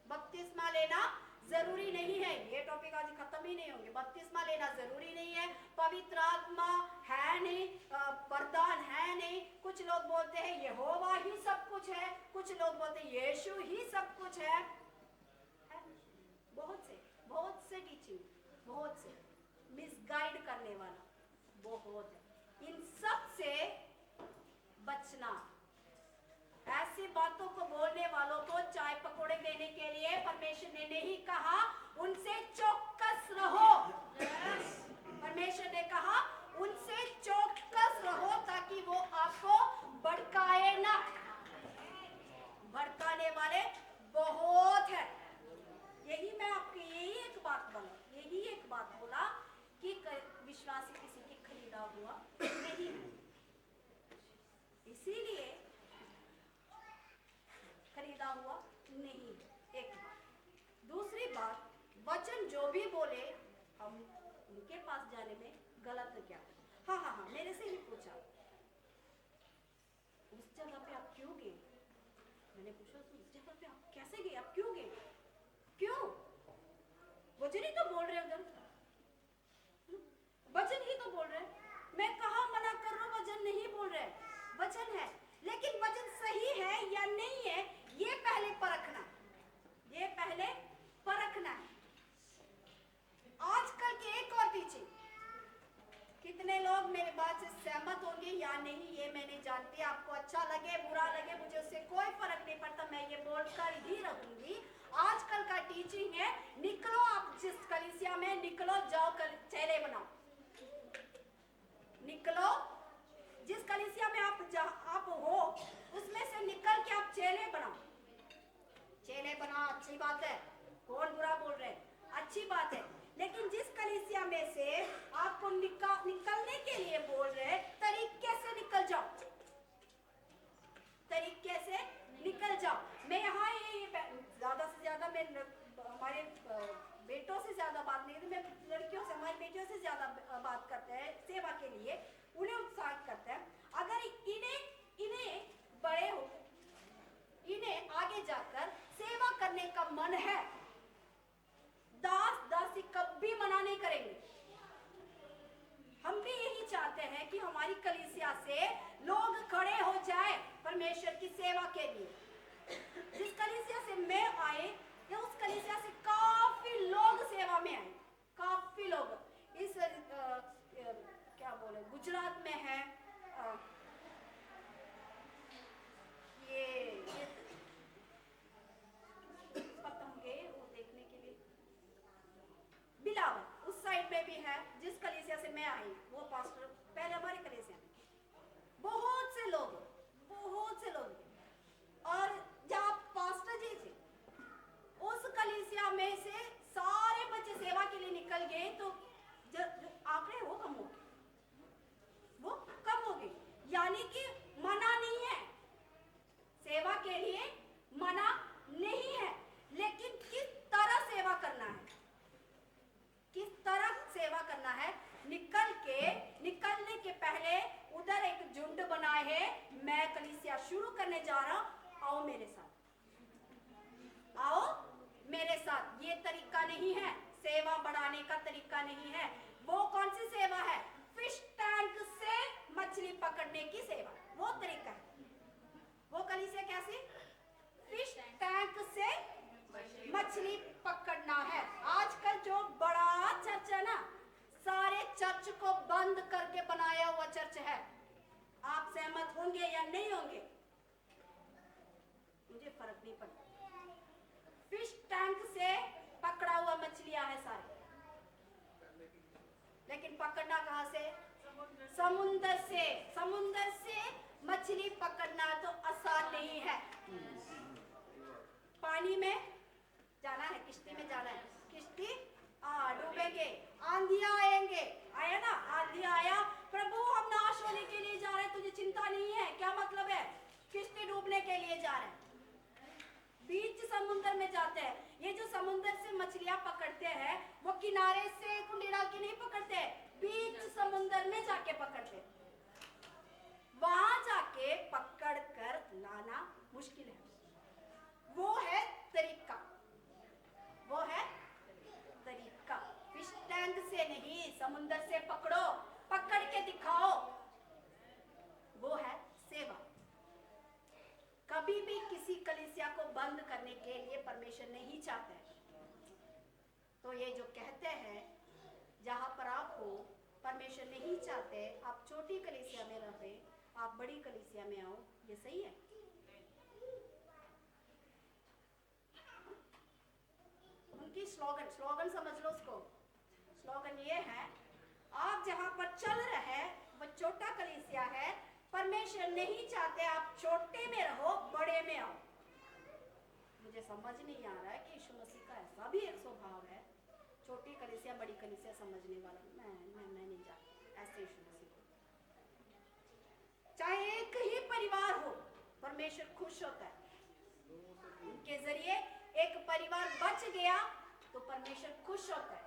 बपतिस्मा लेना जरूरी नहीं है। ये टॉपिक आज खत्म ही नहीं होंगे। बपतिस्मा लेना जरूरी नहीं है, पवित्र आत्मा है नहीं, वरदान है नहीं। कुछ लोग बोलते हैं यहोवा ही सब कुछ है, कुछ लोग बोलते हैं यीशु ही सब कुछ है। बहुत से टीचिंग, बहुत से मिसगाइड करने वाला बहुत है। इन सब से बचना। ऐसी बातों को बोलने वालों को चाय पकौड़े देने के लिए परमेश्वर ने नहीं कहा उनसे चौकस रहो। परमेश्वर ने कहा उनसे चौकस रहो ताकि वो आपको भड़काए ना। भड़काने वाले बहुत है। यही मैं आपको यही एक बात बोला कि विश्वासी किसी की खरीदा हुआ नहीं है, इसीलिए खरीदा हुआ नहीं। एक बात। दूसरी बात, वचन जो भी बोले हम उनके पास जाने में गलत क्या? हाँ, मेरे से ही पूछा उस जगह पे आप क्यों गए? मैंने पूछा उस जगह पे आप कैसे गए, आप क्यों गए? क्यों? वचन ही तो बोल रहे उधर, वचन ही तो बोल रहे। मैं कहाँ मना कर रहा हूँ? वचन नहीं बोल रहे, वचन है। लेकिन वचन सही है या नहीं है ये पहले परखना, ये पहले परखना है। आजकल की एक और टीचिंग, कितने लोग मेरे बात से सहमत होंगे या नहीं ये मैं नहीं जानती। आपको अच्छा लगे बुरा लगे मुझे उससे कोई फर्क नहीं पड़ता, मैं ये बोलकर ही रहूंगी। आजकल का टीचिंग है निकलो, आप जिस कलीसिया में निकलो, जाओ चेले बनाओ। निकलो, जिस कलीसिया में आप हो उसमें से निकल के आप चेले बनाओ। चेले बनाओ, अच्छी बात है, कौन बुरा बोल रहे हैं? अच्छी बात है। लेकिन जिस कलीसिया में से आपको निकलने के लिए बोल रहे, तरीके से निकल जाओ, तरीके से निकल जाओ। मैं यहाँ ज्यादा से ज्यादा मैं हमारे बेटों से ज्यादा बात नहीं करती, मैं लड़कियों से, हमारी बेटियों से ज्यादा बात करते हैं सेवा के लिए, उन्हें उत्साहित करते हैं। अगर इन्हें बड़े हो, इन्हें आगे जाकर सेवा करने का मन है, दासी कभी मना नहीं करेंगे। हम भी यही चाहते हैं कि हमारी कलीसिया से लोग खड़े हो जाए परमेश्वर की सेवा के लिए। जिस कलीसिया से मैं आए या उस कलीसिया से काफी लोग सेवा में आए, काफी लोग। इस क्या बोले, गुजरात में है ये पतंगे वो देखने के लिए, बिलावल उस साइड में भी है। जिस कलीसिया से मैं आई वो पास्टर पहले हमारे कलीसिया में बहुत से लोग और जहाँ पास्टर जी थे उस कलीसिया में से सारे बच्चे सेवा के लिए निकल गए, तो जो आंकड़े वो कम हो गए। यानी कि मना नहीं है, सेवा के लिए मना नहीं है, लेकिन किस तरह सेवा करना है, किस तरह सेवा करना है। निकलने के पहले उधर एक झुंड बनाए है, मैं कलीसिया शुरू करने जा रहा हूं, आओ मेरे साथ। ये तरीका नहीं है सेवा बढ़ाने का तरीका नहीं है। वो कौन सी सेवा है? फिश टैंक से मछली पकड़ने की सेवा, वो तरीका है। वो कलीसिया कैसी? फिश टैंक से मछली पकड़ना है। आजकल जो बड़ा चर्च है ना, सारे चर्च को बंद करके बनाया हुआ चर्च है। आप सहमत होंगे या नहीं होंगे, मुझे फर्क नहीं पड़ता। फिश टैंक से पकड़ा हुआ मछलियां है सारी, लेकिन पकड़ना कहां से? समुद्र से। समुद्र से मछली पकड़ना तो आसान नहीं है। पानी में जाना है, किश्ती में जाना है, किश्ती डूबेंगे, आंधियां आएंगे। आया ना, आंधी आया, प्रभु हम नाश होने के लिए जा रहे हैं, तुझे चिंता नहीं है? क्या मतलब है? किश्ती डूबने के लिए जा रहे हैं, बीच समुद्र में जाते हैं। ये जो समुद्र से मछलियां पकड़ते हैं, वो किनारे से कुंडी डाल के नहीं पकड़ते, बीच समुद्र में जाके पकड़ते। वहां जाके पकड़ कर लाना मुश्किल है। वो है तरीका, वो है तरीका। फिश टैंक से नहीं, समुद्र से पकड़ो, पकड़ के दिखाओ, वो है सेवा। कभी भी किसी कलीसिया को बंद करने के लिए परमेश्वर नहीं चाहते। तो ये जो कहते हैं, जहां पर आप हो, परमेश्वर नहीं चाहते आप छोटी कलीसिया में रहे, आप बड़ी कलीसिया में आओ, ये सही है? उनकी स्लोगन समझ लो उसको। स्लोगन ये है, आप जहां पर चल रहे वो छोटा कलीसिया है, परमेश्वर नहीं चाहते आप छोटे में रहो, बड़े में आओ। मुझे समझ नहीं आ रहा है कि यीशु मसीह का ऐसा भी एक स्वभाव है, छोटी कलीसिया बड़ी कलीसिया समझने वाला। मैं नहीं जानती ऐसे यीशु मसीह को। चाहे एक ही परिवार हो, परमेश्वर खुश होता है। उनके जरिए एक परिवार बच गया तो परमेश्वर खुश होता है,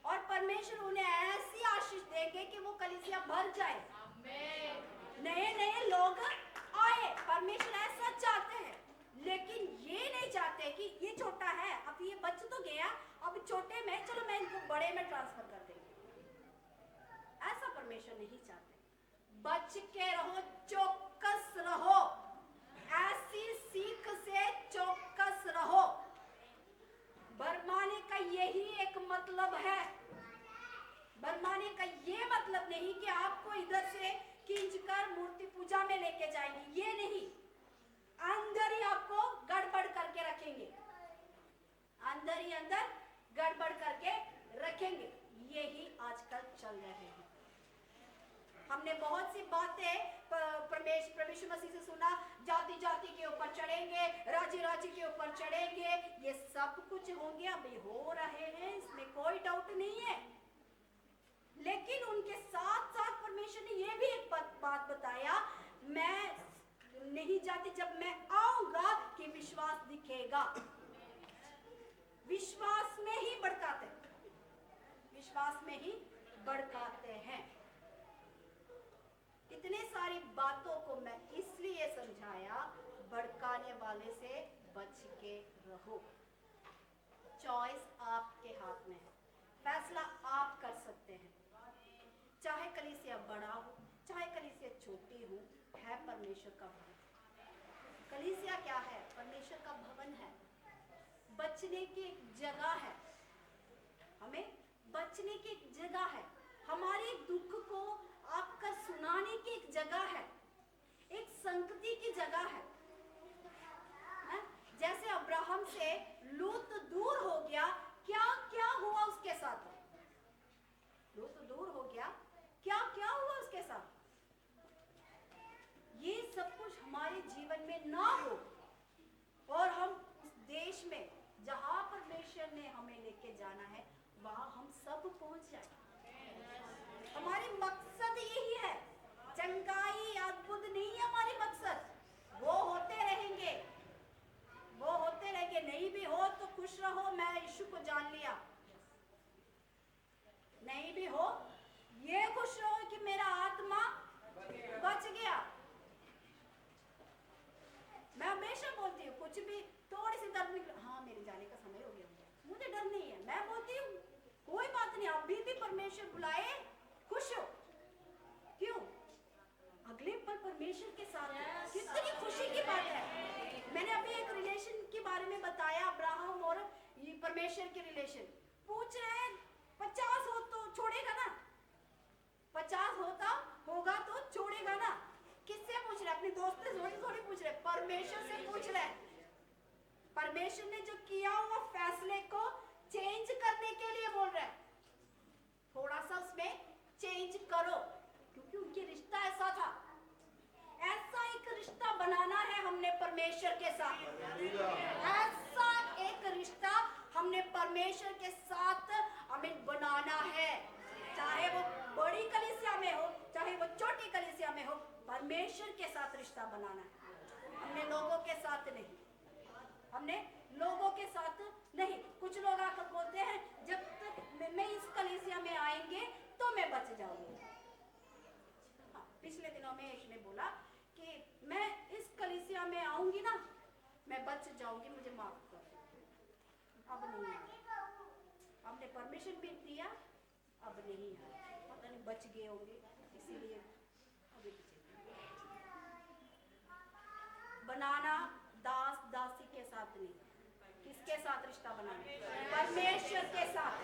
और परमेश्वर उन्हें ऐसी आशीष देंगे कि वो कलीसिया भर जाए, नए नए लोग आए। परमेश्वर ऐसा चाहते हैं, लेकिन ये नहीं चाहते कि ये छोटा है, अब ये बच तो गया, अब छोटे में चलो मैं इनको बड़े में ट्रांसफर कर देंगे। ऐसा परमेश्वर नहीं चाहते। बच के रहो, चौकस रहो, ऐसी सीख से चौकस रहो। बरमाने का यही एक मतलब है। बरमाने का ये मतलब नहीं कि आपको इधर से खींचकर मूर्ति पूजा में लेके जाएंगे, ये नहीं। अंदर ही आपको गड़बड़ करके रखेंगे, अंदर ही अंदर गड़बड़ करके रखेंगे। यही आजकल चल रहे हैं। हमने बहुत सी बातें परमेश्वर मसीह से सुना, जाति जाति के ऊपर चढ़ेंगे, राज्य राज्य के ऊपर चढ़ेंगे, ये सब कुछ होंगे, अभी हो रहे हैं, इसमें कोई डाउट नहीं है। लेकिन उनके साथ साथ परमेश्वर ने ये भी एक बात बताया, मैं नहीं चाहती जब मैं आऊंगा कि विश्वास दिखेगा। विश्वास में ही भड़काते, विश्वास में ही भड़काते हैं। इतने सारी बातों को मैं इसलिए समझाया, भड़काने वाले से बच के रहो। चॉइस आपके हाथ में है, फैसला आप कर सकते हैं। चाहे कलीसिया बड़ा हो, चाहे कलीसिया छोटी हो, है परमेश्वर का भवन। कलीसिया क्या है? परमेश्वर का भवन है, बचने की एक जगह है। हमें बचने की एक जगह है, हमारे दुख को आपका सुनाने की एक जगह है, एक संगति की जगह है। जैसे अब्राहम से लूत दूर हो गया, क्या क्या हुआ उसके साथ? लूत दूर हो गया, क्या क्या हुआ उसके साथ? ये सब कुछ हमारे जीवन में ना हो, और हम उस देश में जहां परमेश्वर ने हमें लेके जाना है, वहां हम सब पहुंच जाए। हमारी मकसद यही है, चंगाई अद्भुत नहीं है हमारी मकसद। वो होते रहेंगे, वो होते रहेंगे। नहीं भी हो तो खुश रहो, मैं यीशु को जान लिया। नहीं भी हो, ये खुश रहो कि मेरा आत्मा बच गया। मैं हमेशा बोलती हूँ, कुछ भी थोड़ी सी दर्द निकले, हाँ मेरे जाने का समय हो गया, मुझे डर नहीं है। मैं बोलती परमेश्वर बुलाए खुश हो। क्यों? अगले पल परमेश्वर के साथ है। कितनी खुशी की बात है। मैंने अभी एक रिलेशन के बारे में बताया, अब्राहम और ये परमेश्वर के रिलेशन। पूछ रहे हैं 50 हो तो छोड़ेगा ना, 50 होगा तो छोड़ेगा ना। किससे पूछ रहे? अपने दोस्त से थोड़ी पूछ रहे, परमेश्वर से पूछ रहे। परमेश्वर ने जो किया वो फैसले को चेंज करने के लिए बोल रहे हैं, थोड़ा सा उसमें चेंज करो, क्योंकि उनके रिश्ता ऐसा था। ऐसा एक रिश्ता बनाना है हमने परमेश्वर के साथ। ऐसा एक रिश्ता हमने परमेश्वर के साथ हमें बनाना है। चाहे वो बड़ी कलीसिया में हो, चाहे वो छोटी कलीसिया में हो, परमेश्वर के साथ रिश्ता बनाना है। हमने लोगों के साथ नहीं, हमने लोगों के साथ नहीं। कुछ लोग आकर बोलते हैं जब तक मैं इस कलीसिया में आएंगे तो मैं बच जाऊंगी। पिछले दिनों में एक ने बोला कि मैं इस कलीसिया में आऊंगी ना, मैं बच जाऊंगी, मुझे माफ कर दो। अब नहीं आया, हमने परमिशन भी दिया, अब नहीं आया। पता नहीं बच गए होंगे, इसीलिए अभी बनाना दास दासी के साथ नहीं। किसके साथ रिश्ता बनाना? परमेश्वर के साथ।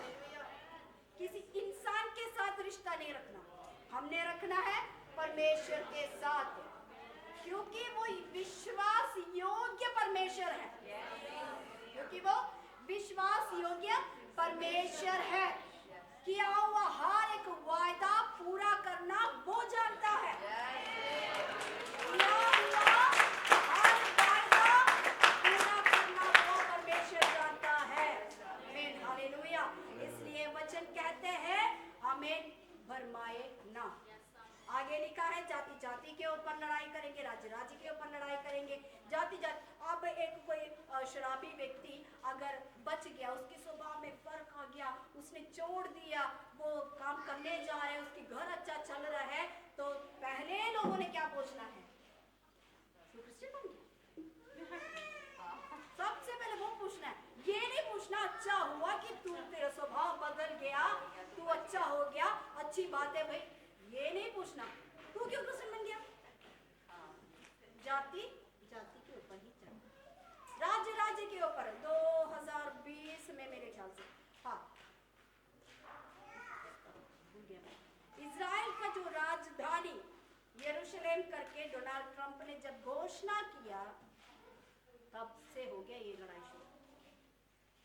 किसी इंसान के साथ रिश्ता नहीं रखना, हमने रखना है परमेश्वर के साथ, क्योंकि वो विश्वास योग्य परमेश्वर है। क्योंकि वो विश्वास योग्य परमेश्वर है। किया हुआ हर एक वायदा पूरा करना वो जानता है। किया हुआ हर वायदा पूरा करना वो परमेश्वर जानता है। आमीन, हालेलुया। इसलिए वचन कहते हैं हमें भरमाए ना। आगे लिखा है जाति जाति के ऊपर लड़ाई करेंगे, राज्य राज्य के ऊपर लड़ाई करेंगे, जाति जाति। अब एक कोई शराबी व्यक्ति अगर बच गया, उसके स्वभाव में फर्क आ गया, उसने छोड़ दिया, वो काम करने जा रहे हैं, उसके घर अच्छा चल रहा है, तो पहले लोगों ने क्या पूछना है? क्रिश्चियन बन गया? सबसे पहले वो पूछना है। ये नहीं पूछना अच्छा हुआ कि तू, तेरा स्वभाव बदल गया, तू अच्छा हो गया, अच्छी बात है भाई, ये नहीं पूछना तू क्यों क्रिश्चियन बन गया। जाति जाति के ऊपर ही चल, राज्य राज्य के ऊपर। 2020 में मेरे ख्याल से, हाँ, इजराइल का जो राजधानी यरूशलेम करके डोनाल्ड ट्रंप ने जब घोषणा किया, तब से हो गया ये लड़ाई शुरू।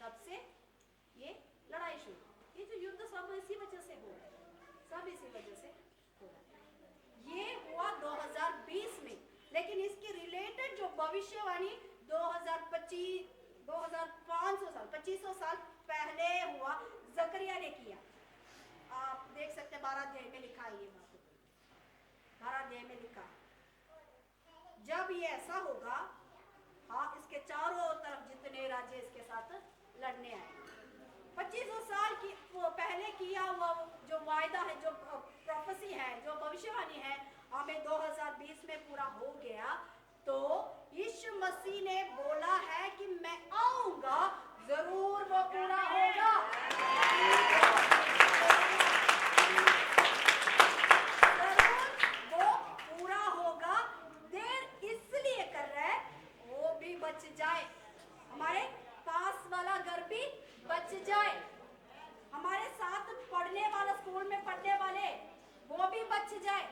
तब से ये लड़ाई शुरू। ये जो युद्ध सब इसी वजह से हो रहा है, सब इसी वजह से हो रहा है। ये हुआ 2020 में, लेकिन इसके रिलेटेड जो भविष्यवाणी 2025 2500 साल 2500 साल पहले हुआ, जकरिया ने किया। आप देख सकते हैं 12 अध्याय में लिखा है ये बात। 12 अध्याय में लिखा जब ये ऐसा होगा, हाँ, इसके चारों तरफ जितने राज्य इसके साथ लड़ने आए। 2500 साल की वो पहले किया हुआ जो वायदा है, जो प्रोफेसी है, जो भविष्यवाणी है, हमें 2020 में पूरा हो गया। तो यीशु मसीह ने बोला है कि मैं आऊंगा, जरूर वो पूरा होगा। जरूर वो पूरा होगा। देर इसलिए कर रहा है वो भी बच जाए, हमारे पास वाला घर भी बच जाए, हमारे साथ पढ़ने वाला, स्कूल में पढ़ने वाले वो भी बच जाए।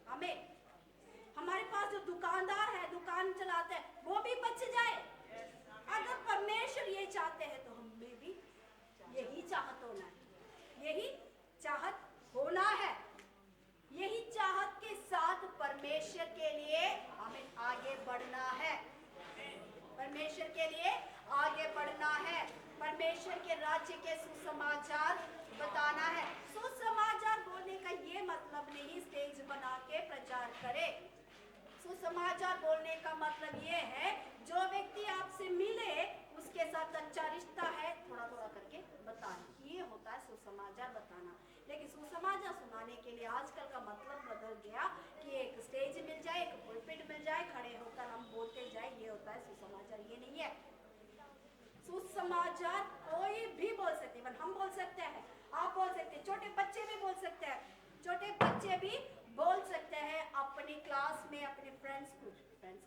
हमें हमारे पास जो दुकानदार है, दुकान चलाते हैं, वो भी बच जाए। अगर परमेश्वर ये चाहते हैं तो हमें भी यही चाहत होना है, यही चाहत होना है। यही चाहत के साथ परमेश्वर के लिए हमें आगे बढ़ना है। परमेश्वर के लिए आगे बढ़ना है। परमेश्वर के राज्य के सुसमाचार बताना है। सुसमाचार बोलने का ये मतलब नहीं स्टेज बना के प्रचार करे। सुसमाचार बोलने का मतलब ये है जो व्यक्ति आपसे मिले उसके साथ अच्छा रिश्ता है, थोड़ा थोड़ा करके बताना, ये होता है सुसमाचार बताना। लेकिन सुसमाचार सुनाने के लिए आजकल का मतलब बदल गया कि एक स्टेज मिल जाए, एक पुलपिट मिल जाए, खड़े होकर हम बोलते जाए, ये होता है सुसमाचार। ये नहीं है। सुसमाचार कोई भी बोल सकते हैं, हम बोल सकते हैं, आप बोल सकते हैं, छोटे बच्चे भी बोल सकते हैं, छोटे बच्चे भी बोल सकते हैं अपनी क्लास में अपने फ्रेंड्स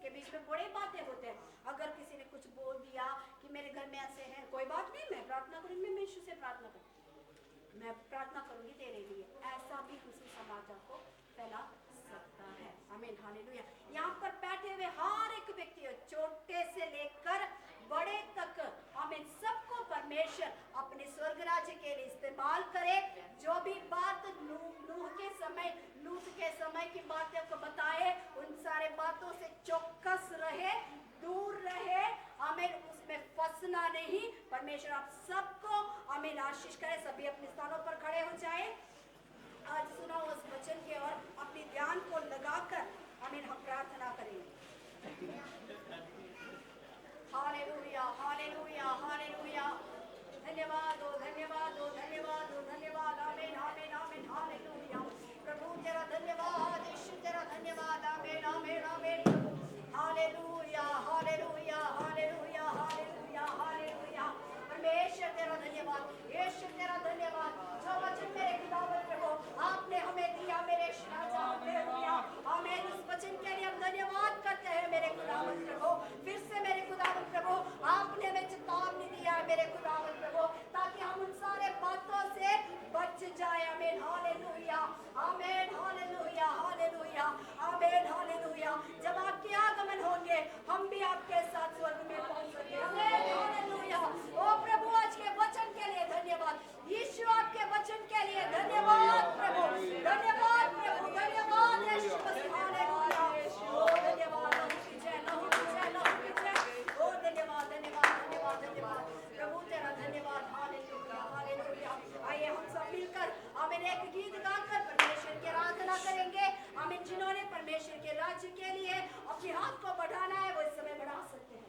के बीच में बड़ी बातें होते हैं। अगर किसी ने कुछ बोल दिया कि मेरे घर में ऐसे हैं, कोई बात नहीं, मैं प्रार्थना करूंगी, मैं यीशु से प्रार्थना करूंगी, मैं प्रार्थना करूंगी तेरे लिए, ऐसा भी उसी समाचार को फैला सकता है। आमीन, हालेलुया। यहाँ पर बैठे हुए हर एक व्यक्ति, छोटे से लेकर बड़े तक, आमीन, सबको परमेश्वर अपने स्वर्ग राज्य के लिए इस्तेमाल करे। जो भी बात लूत के समय की बातें को बताए, उन सारे बातों से चौकस रहे, दूर रहे, आमीन, उसमें फंसना नहीं। परमेश्वर आप सबको आमीन आशीष करे। सभी अपने स्थानों पर खड़े हो जाए। आज सुना उस वचन के और अपने ध्यान को लगाकर आमीन हम प्रार्थना करेंगे। Hallelujah, hallelujah, hallelujah. धन्यवाद हो, धन्यवाद हो, धन्यवाद हो, धन्यवाद। आमीन, आमीन, आमीन, हालेलुया। प्रभु तेरा धन्यवाद, यीशु तेरा धन्यवाद। आमीन, आमीन, आमीन। Hallelujah, hallelujah, hallelujah, hallelujah, hallelujah. परमेश्वर तेरा धन्यवाद, यीशु तेरा धन्यवाद। जो वचन मेरे खुदावंद प्रभु आपने हमें दिया मेरे राजा, हालेलुया। आमीन, उस वचन के लिए हम धन्यवाद करते हैं मेरे खुदावंद प्रभु। फिर से मेरे खुदावंद प्रभु आपने हमें चेतावनी दिया है मेरे खुदावंद प्रभु, ताकि हम उन सारे बातों से बच जाए। आमीन, हालेलुया, आमीन, हालेलुया, हालेलुया, आमीन, हालेलुया। जब आपके आगमन होंगे हम भी आपके साथ स्वर्ग में पहुंचेंगे। आमीन, हालेलुया। ओ प्रभु आज के वचन के लिए धन्यवाद, यीशु आपके वचन के लिए धन्यवाद प्रभु, धन्यवाद प्रभु, धन्यवाद यीशु मसीह। हालेलुया। ओ धन्यवाद, लहू की जय, लहू की जय, लहू की जय। ओ धन्यवाद, धन्यवाद, धन्यवाद, धन्यवाद प्रभु तेरा धन्यवाद। Hallelujah, hallelujah. आइए हम सब मिलकर आमीन एक गीत गाकर परमेश्वर की आराधना करेंगे। आमीन, जिन्होंने परमेश्वर के राज्य के लिए अपने हाथ को बढ़ाना है वो इस समय बढ़ा सकते हैं।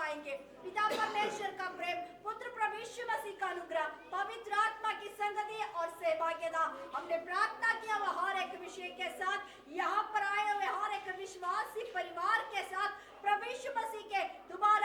पाएंगे। पिता परमेश्वर का प्रेम, पुत्र प्रभु यीशु मसीह का अनुग्रह, पवित्र आत्मा की संगति और सहभागिता हमने प्रार्थना किया वह हर एक विषय के साथ यहाँ पर आए हुए हर एक विश्वासी परिवार के साथ प्रभु यीशु मसीह के दोबारा